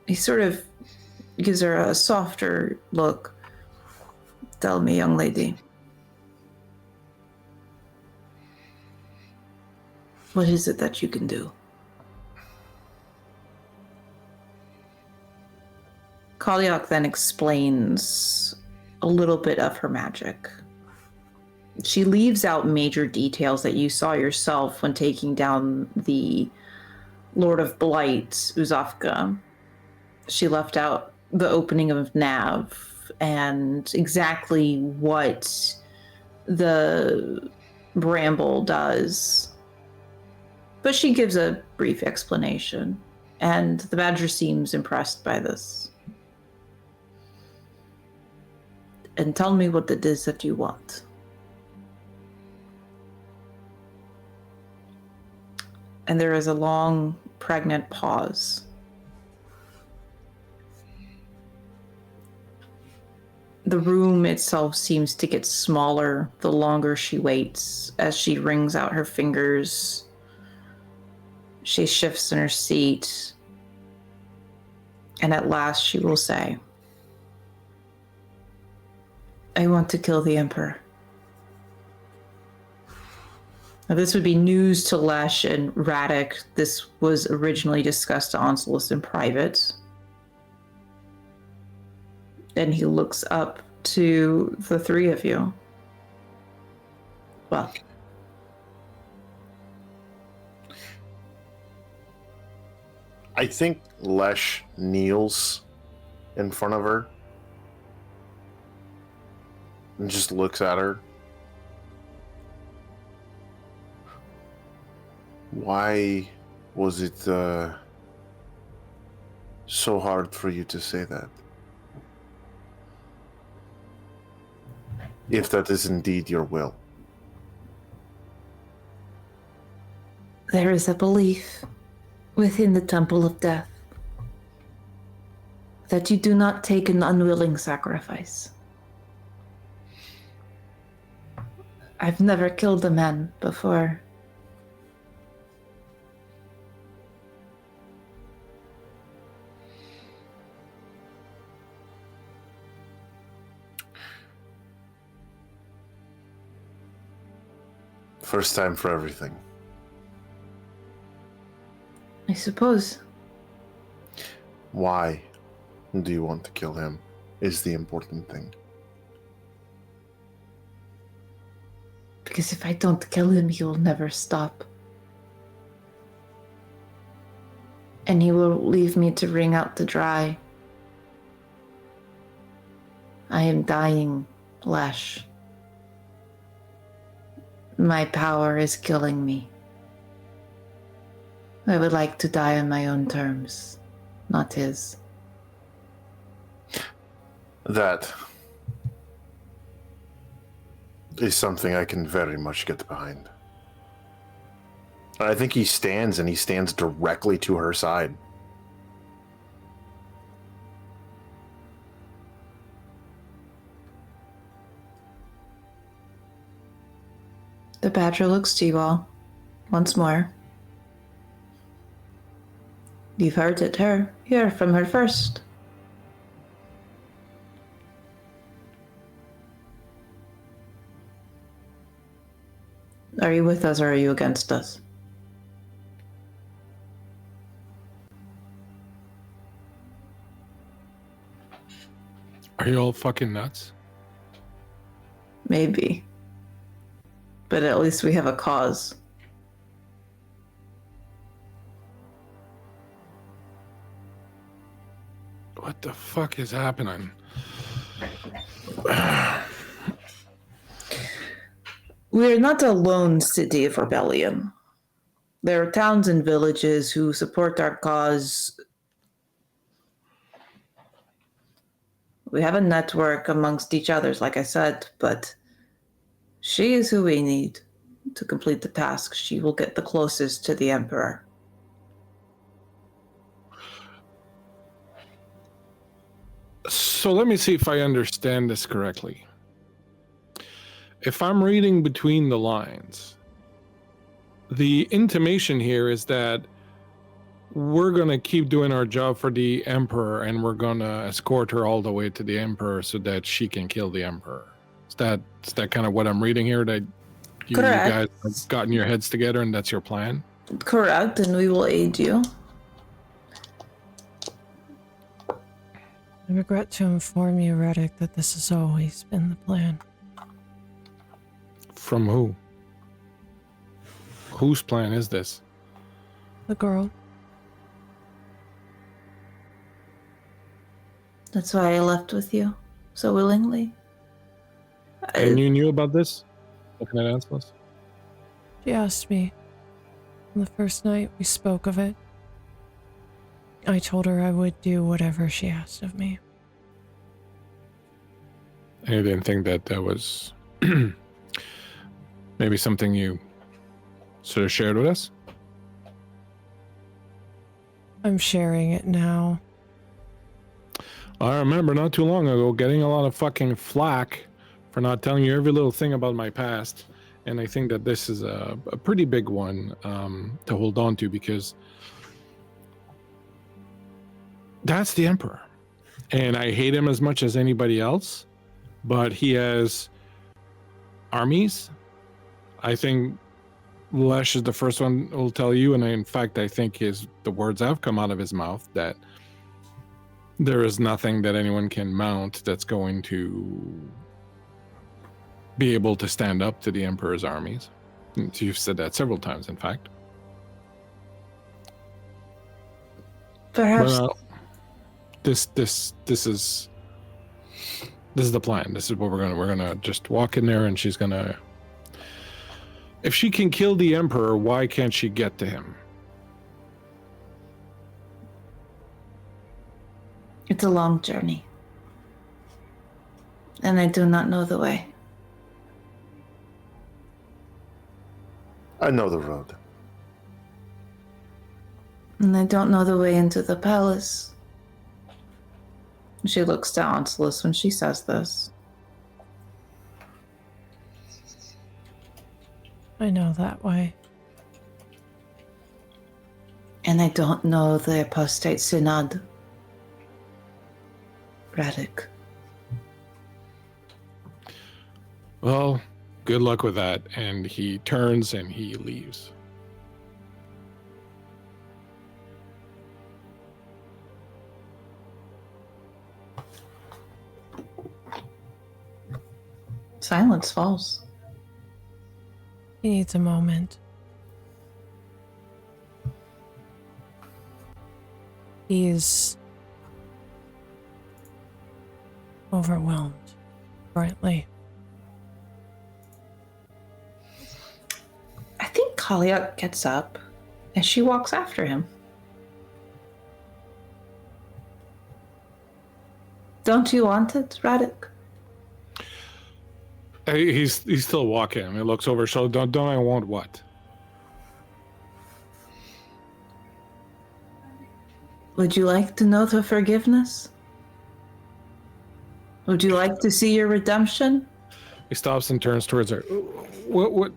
he sort of gives her a softer look. Tell me, young lady. What is it that you can do? Kaliak then explains a little bit of her magic. She leaves out major details that you saw yourself when taking down the Lord of Blight, Uzafka. She left out the opening of Nav and exactly what the bramble does. But she gives a brief explanation, and the Badger seems impressed by this. And tell me what it is that you want. And there is a long, pregnant pause. The room itself seems to get smaller the longer she waits. As she wrings out her fingers, she shifts in her seat, and at last she will say, I want to kill the Emperor. Now, this would be news to Lesh and Radek. This was originally discussed to Onslus in private. And he looks up to the three of you. Well, I think Lesh kneels in front of her and just looks at her. Why was it so hard for you to say that? If that is indeed your will. there is a belief within the Temple of Death that you do not take an unwilling sacrifice. I've never killed a man before. First time for everything. I suppose. Why do you want to kill him is the important thing. Because if I don't kill him, he will never stop. And he will leave me to wring out to dry. I am dying, Lesh. My power is killing me. I would like to die on my own terms, not his. That is something I can very much get behind. I think he stands directly to her side. The Badger looks to you all once more. You've heard it hear from her first. Are you with us or are you against us? Are you all fucking nuts? Maybe. But at least we have a cause. What the fuck is happening? We're not a lone city of rebellion. There are towns and villages who support our cause. We have a network amongst each others, like I said, but she is who we need to complete the task. She will get the closest to the Emperor. So let me see if I understand this correctly. If I'm reading between the lines, the intimation here is that we're going to keep doing our job for the Emperor and we're going to escort her all the way to the Emperor so that she can kill the Emperor. Is that kind of what I'm reading here? That you guys have gotten your heads together and that's your plan? Correct, and we will aid you. I regret to inform you, Reddick, that this has always been the plan. From who? Whose plan is this? The girl. That's why I left with you so willingly. And you knew about this? Looking at Anselus? She asked me on the first night we spoke of it. I told her I would do whatever she asked of me. And you didn't think that was maybe something you sort of shared with us? I'm sharing it now. I remember not too long ago getting a lot of fucking flack for not telling you every little thing about my past. And I think that this is a pretty big one to hold on to, because that's the Emperor. And I hate him as much as anybody else, but he has armies. I think Lesh is the first one who will tell you, and in fact, I think the words have come out of his mouth, that there is nothing that anyone can mount that's going to be able to stand up to the Emperor's armies. You've said that several times, in fact. Perhaps. Well, this is the plan. This is what we're gonna just walk in there, and she's gonna. If she can kill the Emperor, why can't she get to him? It's a long journey. And I do not know the way. I know the road. And I don't know the way into the palace. She looks to Onslus when she says this. I know that way. And I don't know the apostate synod. Radek. Well, good luck with that. And he turns and he leaves. Silence falls. He needs a moment. He's overwhelmed currently. I think Kaliak gets up and she walks after him. Don't you want it, Radek? He's still walking. He looks over. So don't I want what? Would you like to know the forgiveness? Would you like to see your redemption? He stops and turns towards her. What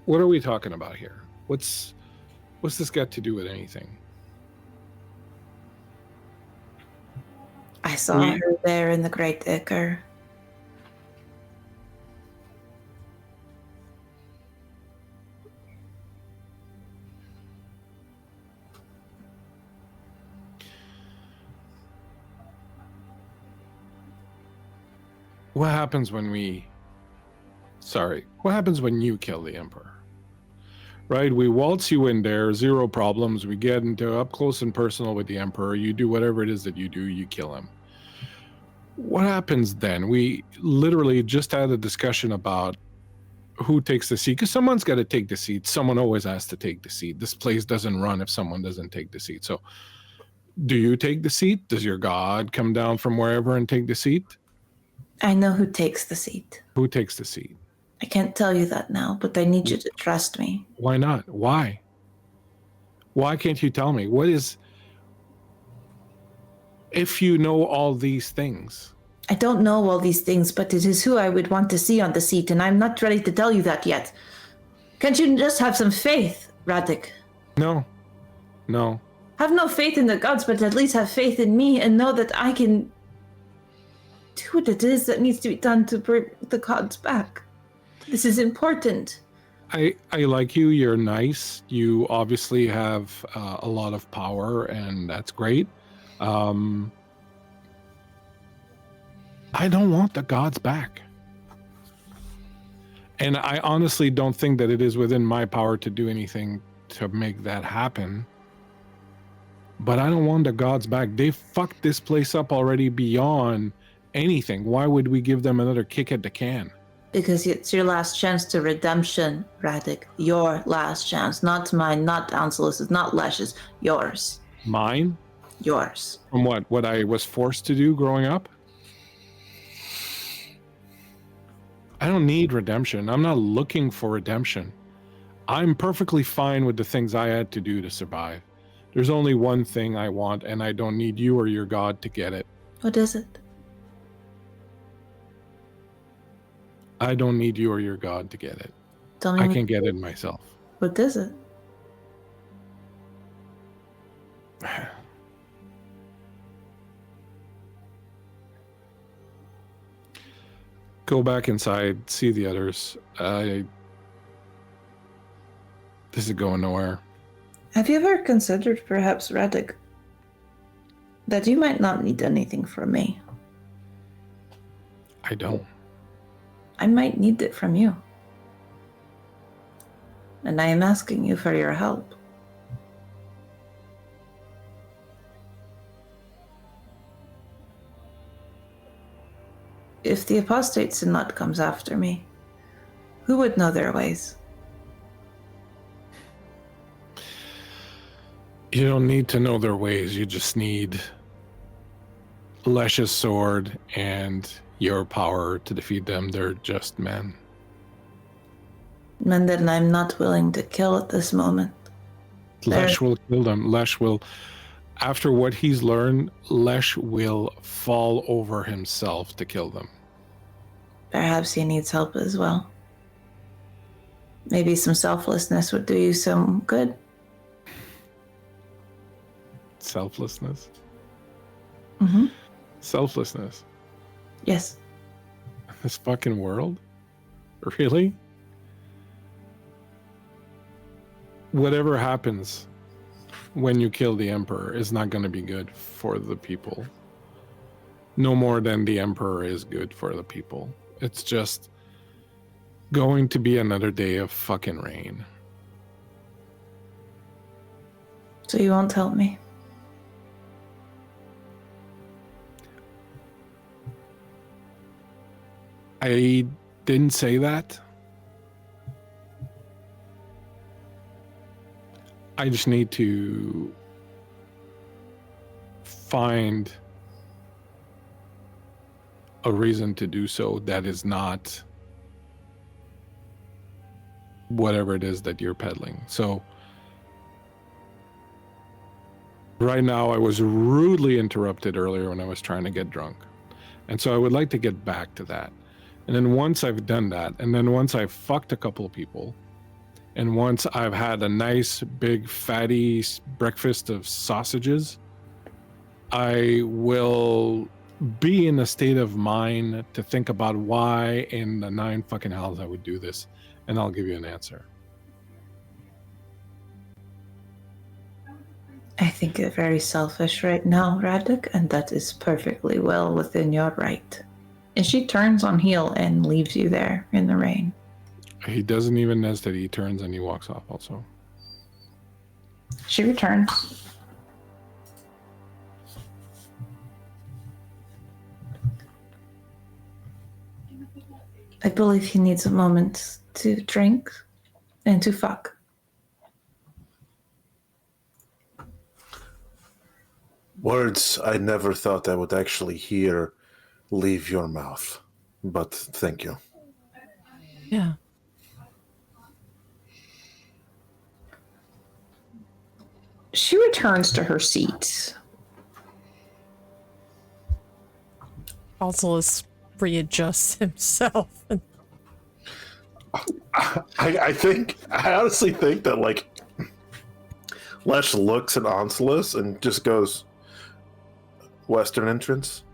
are we talking about here? What's this got to do with anything? I saw her there in the Great Ichor. What happens when what happens when you kill the Emperor? Right? We waltz you in there, zero problems. We get into up close and personal with the Emperor. You do whatever it is that you do, you kill him. What happens then? We literally just had a discussion about who takes the seat, because someone's got to take the seat. Someone always has to take the seat. This place doesn't run if someone doesn't take the seat. So do you take the seat? Does your god come down from wherever and take the seat? I know who takes the seat. Who takes the seat? I can't tell you that now, but I need you to trust me. Why not? Why? Why can't you tell me? What is... If you know all these things... I don't know all these things, but it is who I would want to see on the seat, and I'm not ready to tell you that yet. Can't you just have some faith, Radek? No. No. Have no faith in the gods, but at least have faith in me and know that I can do what it is that needs to be done to bring the gods back. This is important. I like you. You're nice. You obviously have a lot of power, and that's great. I don't want the gods back. And I honestly don't think that it is within my power to do anything to make that happen. But I don't want the gods back. They fucked this place up already beyond anything. Why would we give them another kick at the can? Because it's your last chance to redemption, Radek. Your last chance. Not mine, not Onslus', not Lesh's. Yours. Mine? Yours. From what? What I was forced to do growing up? I don't need redemption. I'm not looking for redemption. I'm perfectly fine with the things I had to do to survive. There's only one thing I want, and I don't need you or your god to get it. What is it? I don't need you or your god to get it. Tell me I can get it myself. What is it? Go back inside, see the others. This is going nowhere. Have you ever considered, perhaps, Radek, that you might not need anything from me? I don't. I might need it from you. And I am asking you for your help. If the apostate synod comes after me, who would know their ways? You don't need to know their ways. You just need Lesh's sword and your power to defeat them. They're just men. Men that I'm not willing to kill at this moment. Lesh will kill them. Lesh will, after what he's learned, Lesh will fall over himself to kill them. Perhaps he needs help as well. Maybe some selflessness would do you some good. Selflessness? Mm-hmm. Selflessness? Yes. This fucking world? Really? Whatever happens when you kill the Emperor is not going to be good for the people. No more than the Emperor is good for the people. It's just going to be another day of fucking rain. So you won't help me? I didn't say that. I just need to find a reason to do so that is not whatever it is that you're peddling. So right now I was rudely interrupted earlier when I was trying to get drunk. And so I would like to get back to that. And then once I've done that, and then once I've fucked a couple of people, and once I've had a nice big fatty breakfast of sausages, I will be in a state of mind to think about why in the 9 fucking hells I would do this, and I'll give you an answer. I think you're very selfish right now, Radek, and that is perfectly well within your right. And she turns on heel and leaves you there in the rain. He doesn't even hesitate. He turns and he walks off also. She returns. I believe he needs a moment to drink and to fuck. Words I never thought I would actually hear leave your mouth. But thank you. Yeah. She returns to her seat. Balsalus readjusts himself. I honestly think that, like, Lesh looks at Onslus and just goes, Western entrance?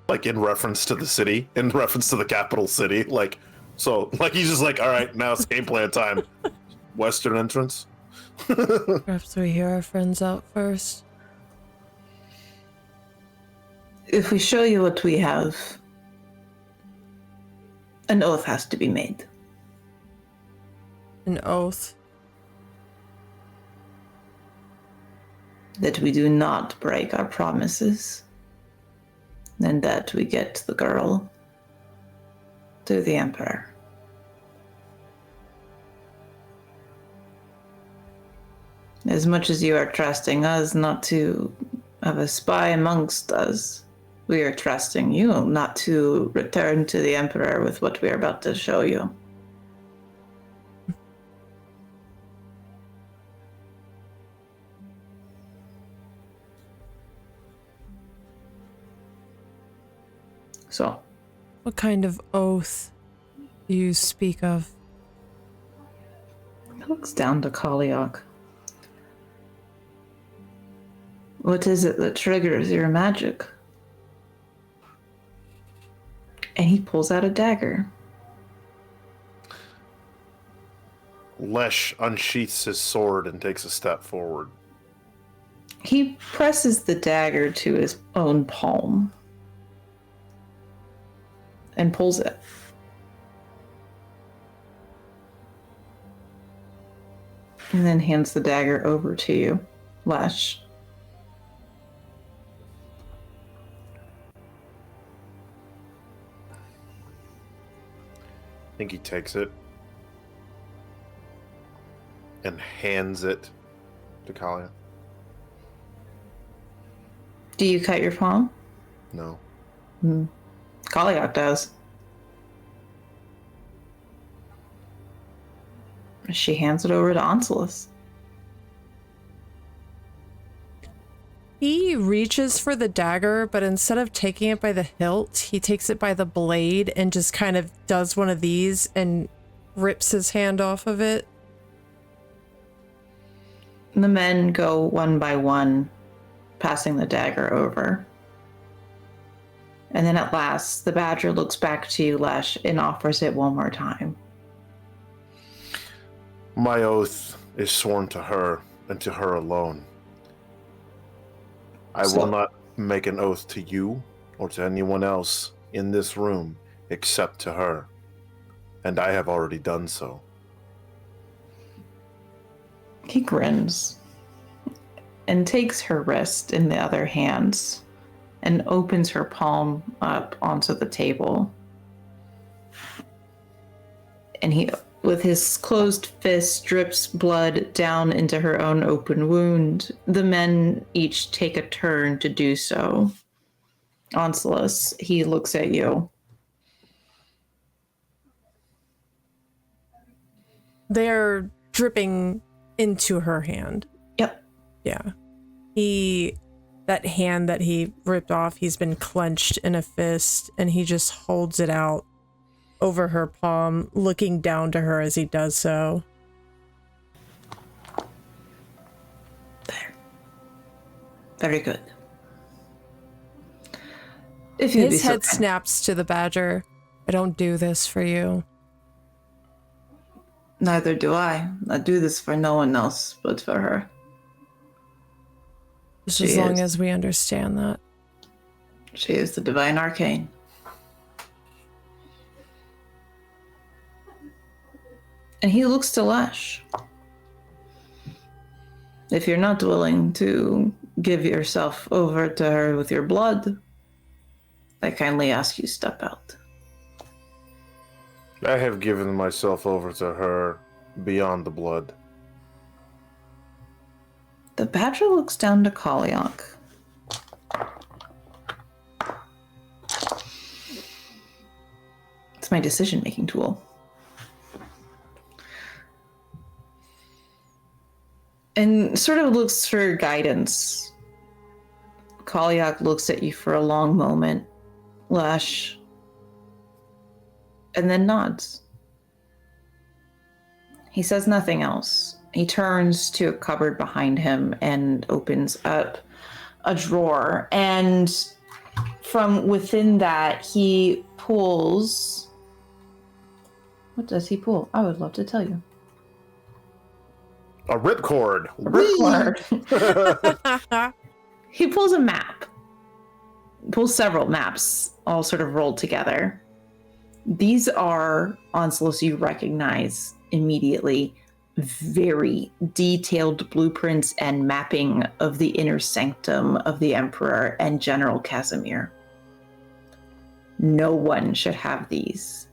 Like, in reference to the city, in reference to the capital city, like, so, like, he's just like, all right, now it's game plan time. Western entrance? Perhaps we hear our friends out first. If we show you what we have, an oath has to be made. An oath? That we do not break our promises, and that we get the girl to the Emperor. As much as you are trusting us not to have a spy amongst us, we are trusting you not to return to the Emperor with what we are about to show you. So, What kind of oath do you speak of? he looks down to Kaliak. What is it that triggers your magic? And he pulls out a dagger. Lesh unsheaths his sword and takes a step forward. He presses the dagger to his own palm. and pulls it. And then hands the dagger over to you, Lesh. I think he takes it and hands it to Kalia. Do you cut your palm? No. Kalyak does. She hands it over to Onslus. He reaches for the dagger, but instead of taking it by the hilt, he takes it by the blade and just kind of does one of these and rips his hand off of it. The men go one by one, passing the dagger over. And then at last, the badger looks back to you, Lesh, and offers it one more time. My oath is sworn to her and to her alone. I will not make an oath to you or to anyone else in this room except to her. And I have already done so. He grins and takes her wrist in the other hands and opens her palm up onto the table. And he, with his closed fist, drips blood down into her own open wound. The men each take a turn to do so. Onslus, he looks at you. They're dripping into her hand. Yep. Yeah. That hand that he ripped off, he's been clenched in a fist, and he just holds it out over her palm, looking down to her as he does so. There. Very good. If you'd be His so head kind. snaps to the badger. I don't do this for you. Neither do I. I do this for no one else but for her. Just She as long is. as we understand that. She is the divine arcane. And he looks to Lesh. If you're not willing to give yourself over to her with your blood, I kindly ask you step out. I have given myself over to her beyond the blood. The badger looks down to Kalyak. It's my decision-making tool. And sort of looks for guidance. Kalyak looks at you for a long moment, Lesh, and then nods. He says nothing else. He turns to a cupboard behind him and opens up a drawer. And from within that, he pulls... What does he pull? I would love to tell you. A ripcord. Ripcord. He pulls a map. Pulls several maps, all sort of rolled together. These are, Onslus, you recognize immediately, very detailed blueprints and mapping of the inner sanctum of the Emperor and General Casimir. No one should have these.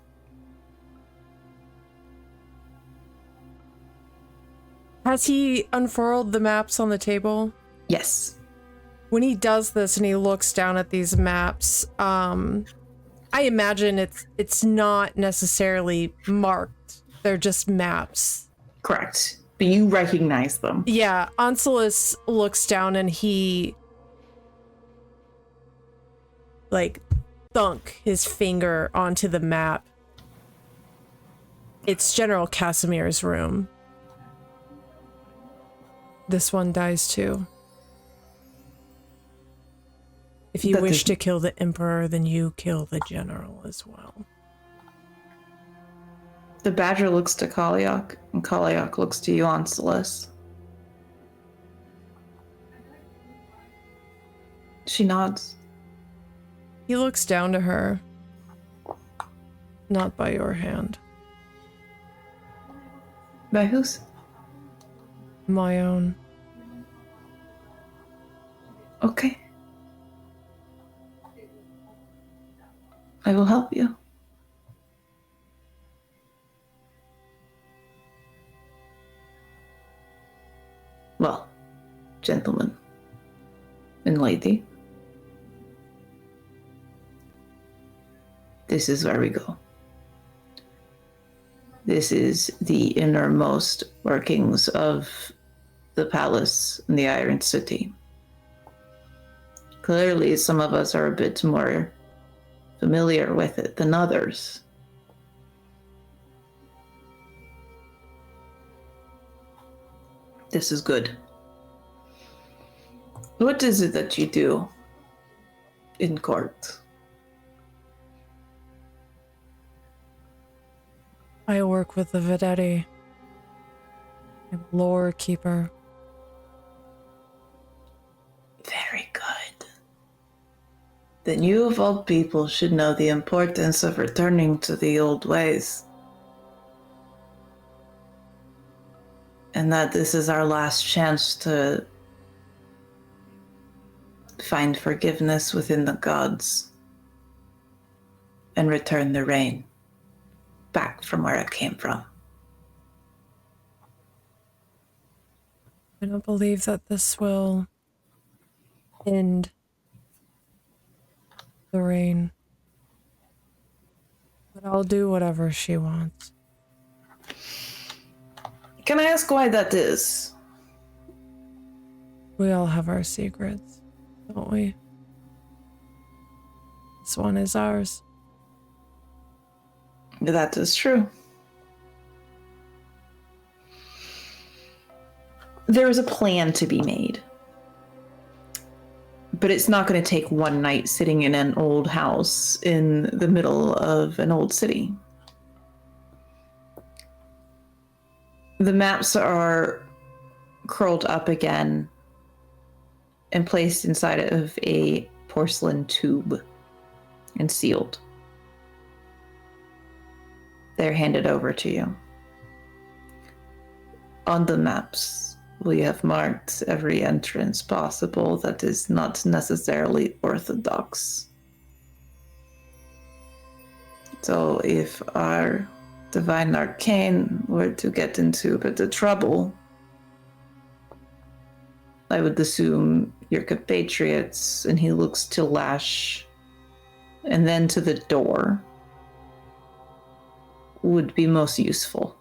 Has he unfurled the maps on the table? Yes. When he does this and he looks down at these maps, I imagine it's not necessarily marked. They're just maps. Correct. But you recognize them. Yeah, Onslus looks down and he thunk his finger onto the map. It's General Casimir's room. This one dies too. If you wish to kill the Emperor, then you kill the General as well. The badger looks to Kalyak, and Kalyak looks to you, Onslus. She nods. He looks down to her. Not by your hand. By whose? My own. Okay. I will help you. Well, gentlemen and lady, this is where we go. This is the innermost workings of the palace in the Iron City. Clearly, some of us are a bit more familiar with it than others. This is good. What is it that you do in court? I work with the Videtti. I'm a lore keeper. Very good. Then you, of all people, should know the importance of returning to the old ways. And that this is our last chance to find forgiveness within the gods and return the rain back from where it came from. I don't believe that this will end the rain. But I'll do whatever she wants. Can I ask why that is? We all have our secrets, don't we? This one is ours. That is true. There is a plan to be made. But it's not going to take one night sitting in an old house in the middle of an old city. The maps are curled up again and placed inside of a porcelain tube and sealed. They're handed over to you. On the maps, we have marked every entrance possible that is not necessarily orthodox. So if our divine arcane were to get into a bit of trouble, I would assume your compatriots, and he looks to Lash and then to the door, would be most useful.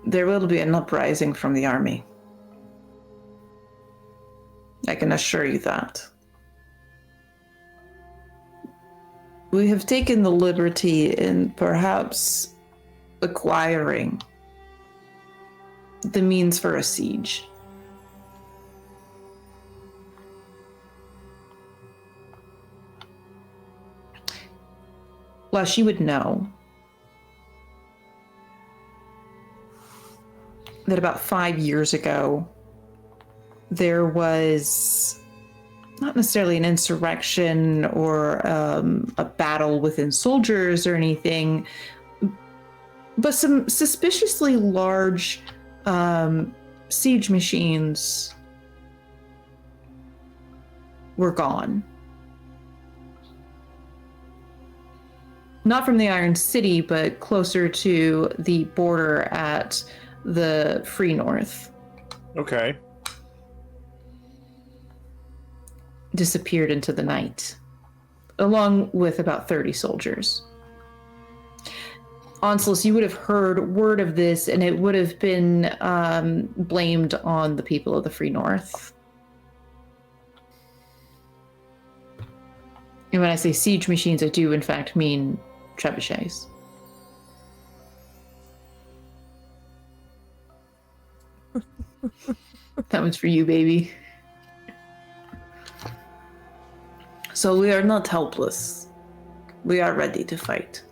There will be an uprising from the army. I can assure you that. We have taken the liberty in perhaps acquiring the means for a siege. Well, she would know that about 5 years ago, there was not necessarily an insurrection or a battle within soldiers or anything, but some suspiciously large siege machines were gone. Not from the Iron City, but closer to the border at the Free North. Okay. Disappeared into the night, along with about 30 soldiers. Onslus, you would have heard word of this, and it would have been blamed on the people of the Free North. And when I say siege machines, I do in fact mean trebuchets. That one's for you, baby. So we are not helpless. We are ready to fight.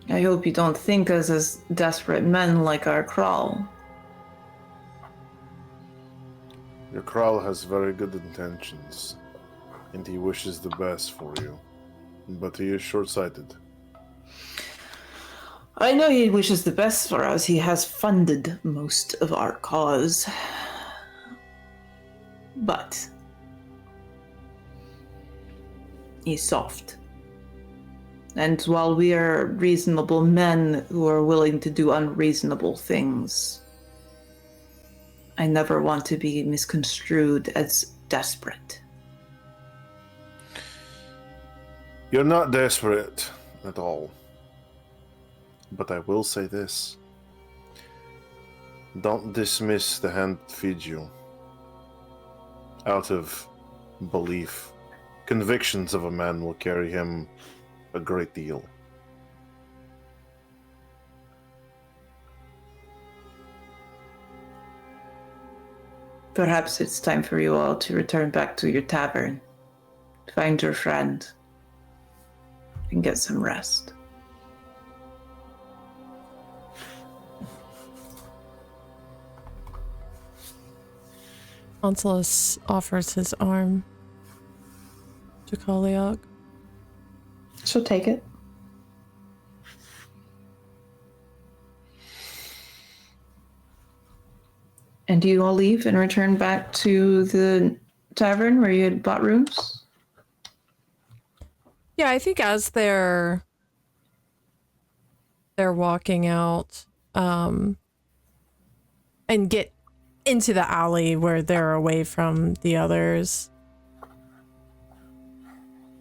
I I hope you don't think us as desperate men like our Crawl. Your Kral has very good intentions, and he wishes the best for you, but he is short-sighted. I know he wishes the best for us. He has funded most of our cause. But he's soft. And while we are reasonable men who are willing to do unreasonable things, I never want to be misconstrued as desperate. You're not desperate at all. But I will say this. Don't dismiss the hand that feeds you. Out of belief, convictions of a man will carry him a great deal. Perhaps it's time for you all to return back to your tavern, find your friend, and get some rest. Onslaught offers his arm to Kaliak. She'll take it. And do you all leave and return back to the tavern where you had bought rooms? Yeah, I think as they're walking out, and get into the alley where they're away from the others,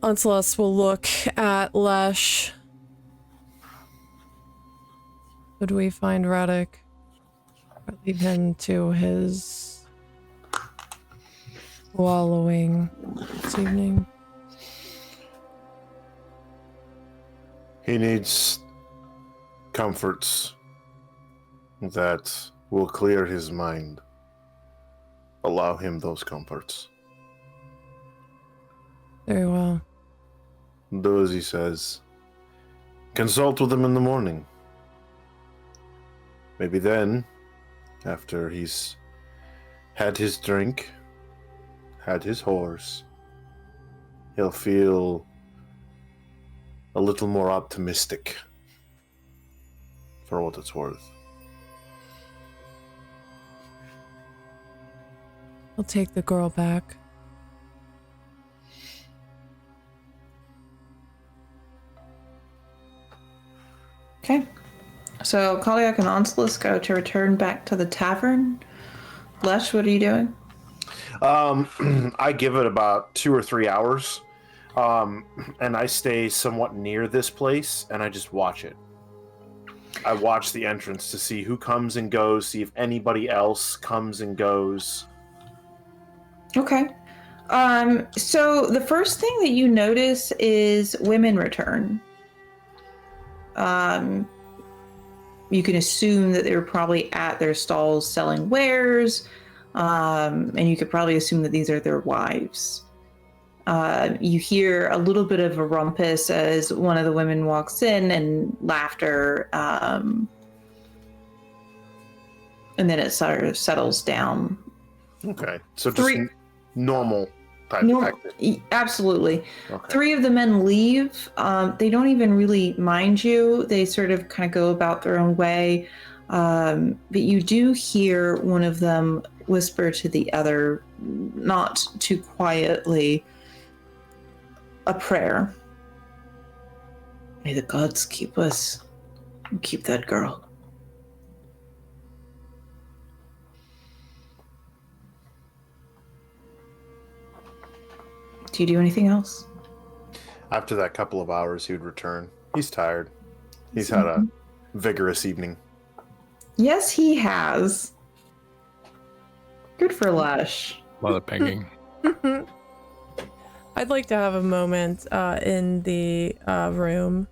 Onslaught will look at Lesh. Could we find Radek? Or leave him to his wallowing this evening? He needs comforts that will clear his mind. Allow him those comforts. Very well. Do as he says. Consult with him in the morning. Maybe then, after he's had his drink, had his horse, he'll feel a little more optimistic, for what it's worth. I'll take the girl back. Okay. So Kaliak and Onslaught go to return back to the tavern. Lesh, what are you doing? I give it about 2 or 3 hours, and I stay somewhat near this place, and I just watch it. I watch the entrance to see who comes and goes, see if anybody else comes and goes. Okay. So the first thing that you notice is women return. You can assume that they were probably at their stalls selling wares, and you could probably assume that these are their wives. You hear a little bit of a rumpus as one of the women walks in, and laughter, and then it sort of settles down. Okay, so just normal type of activity. Absolutely. Okay. 3 of the men leave. They don't even really mind you. They sort of kind of go about their own way. But you do hear one of them whisper to the other, not too quietly, a prayer. May the gods keep us and keep that girl. Do you do anything else? After that couple of hours, he would return. He's tired. He's had a vigorous evening. Yes, he has. Good for Lesh. A lot of pegging. I'd like to have a moment in the room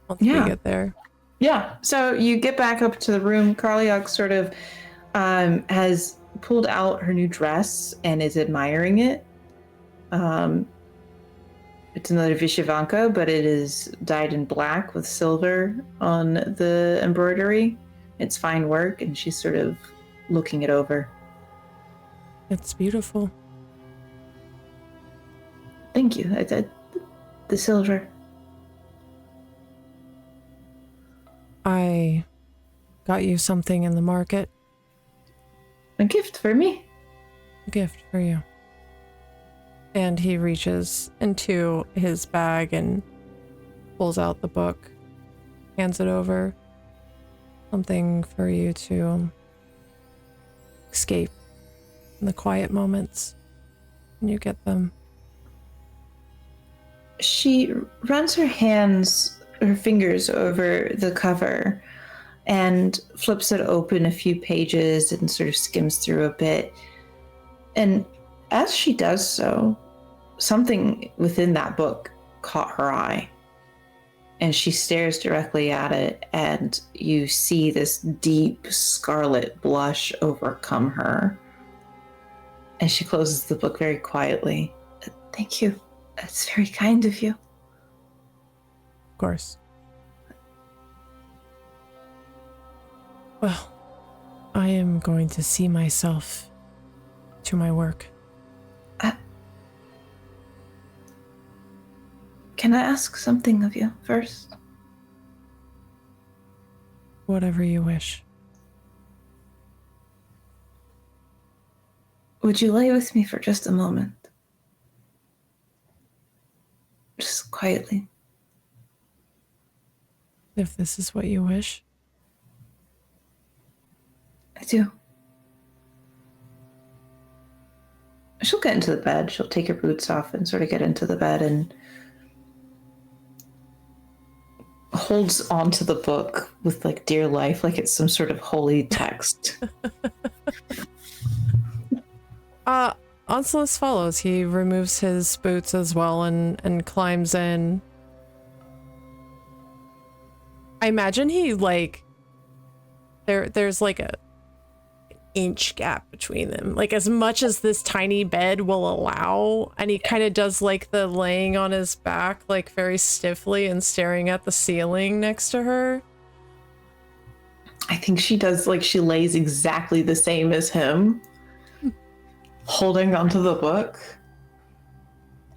once we get there. Yeah, so you get back up to the room. Karliak sort of has pulled out her new dress and is admiring it. It's another Vishivanka, but it is dyed in black with silver on the embroidery. It's fine work, and she's sort of looking it over. It's beautiful. Thank you. The silver. I got you something in the market. A gift for me. A gift for you. And he reaches into his bag and pulls out the book, hands it over. Something for you to escape in the quiet moments when you get them. She runs her fingers over the cover and flips it open a few pages and sort of skims through a bit. And as she does so, something within that book caught her eye. And she stares directly at it, and you see this deep scarlet blush overcome her. And she closes the book very quietly. Thank you. That's very kind of you. Of course. Well, I am going to see myself to my work. Can I ask something of you first? Whatever you wish. Would you lay with me for just a moment? Just quietly. If this is what you wish. I do. She'll get into the bed. She'll take her boots off and sort of get into the bed and holds onto the book with like dear life, like it's some sort of holy text. Onslaught follows. He removes his boots as well and climbs in. I imagine he like there's like a inch gap between them, like as much as this tiny bed will allow, and he kind of does like the laying on his back like very stiffly and staring at the ceiling next to her. I think she does, like she lays exactly the same as him, holding onto the book,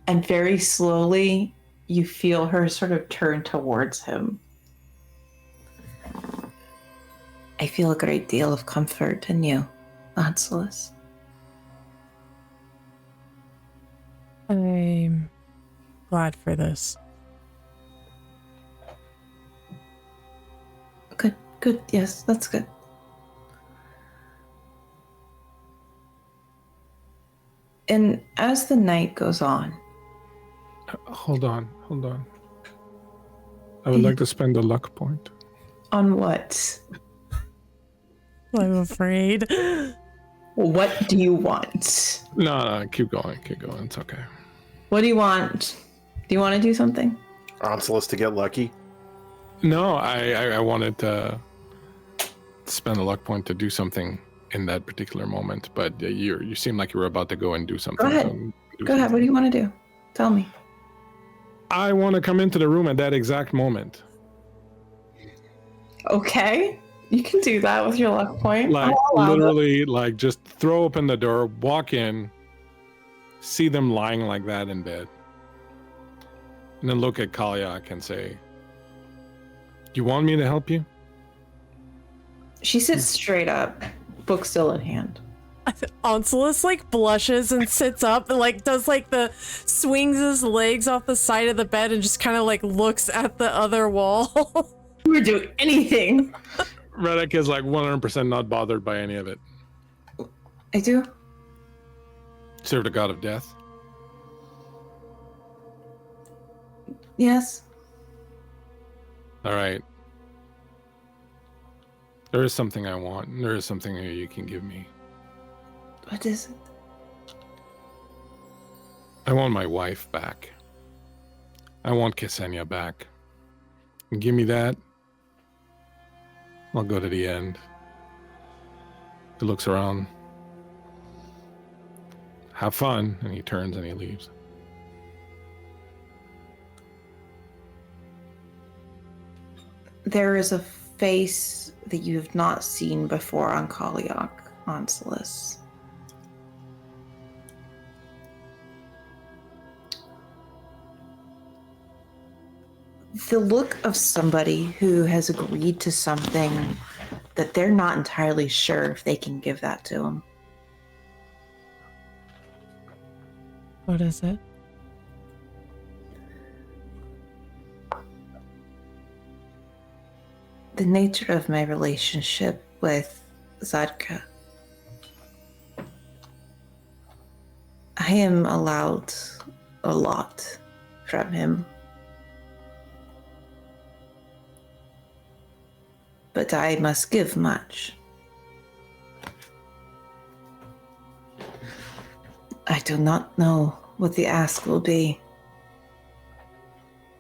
and very slowly you feel her sort of turn towards him. I feel a great deal of comfort in you, Lancelot. I'm glad for this. Good, yes, that's good. And as the night goes on... Hold on. I would like to spend a luck point. On what? I'm afraid. What do you want? No, keep going. It's okay. What do you want? Do you want to do something? Onslaught to get lucky. No, I wanted to spend a luck point to do something in that particular moment, but you seem like you were about to go and do something. Go ahead. Go ahead. What do you want to do? Tell me. I want to come into the room at that exact moment. Okay. You can do that with your luck point. Like literally, like just throw open the door, walk in, see them lying like that in bed, and then look at Kalyak and say, "You want me to help you?" She sits straight up, book still in hand. Onslaught like blushes and sits up and like does like the swings his legs off the side of the bed and just kind of like looks at the other wall. You would do anything. Reddick is like 100% not bothered by any of it. I do. Serve the god of death. Yes. All right. There is something I want. There is something that you can give me. What is it? I want my wife back. I want Ksenia back. Give me that. I'll go to the end. He looks around. Have fun. And he turns and he leaves. There is a face that you have not seen before on Kaliak, Onsilis. The look of somebody who has agreed to something that they're not entirely sure if they can give that to them. What is it? The nature of my relationship with Zadka. I am allowed a lot from him. But I must give much. I do not know what the ask will be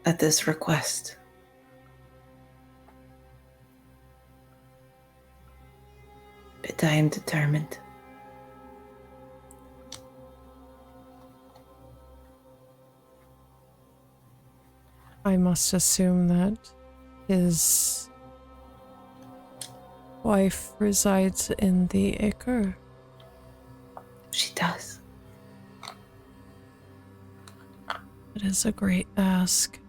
at this request. But I am determined. I must assume that his wife resides in the acre. She does. It is a great ask.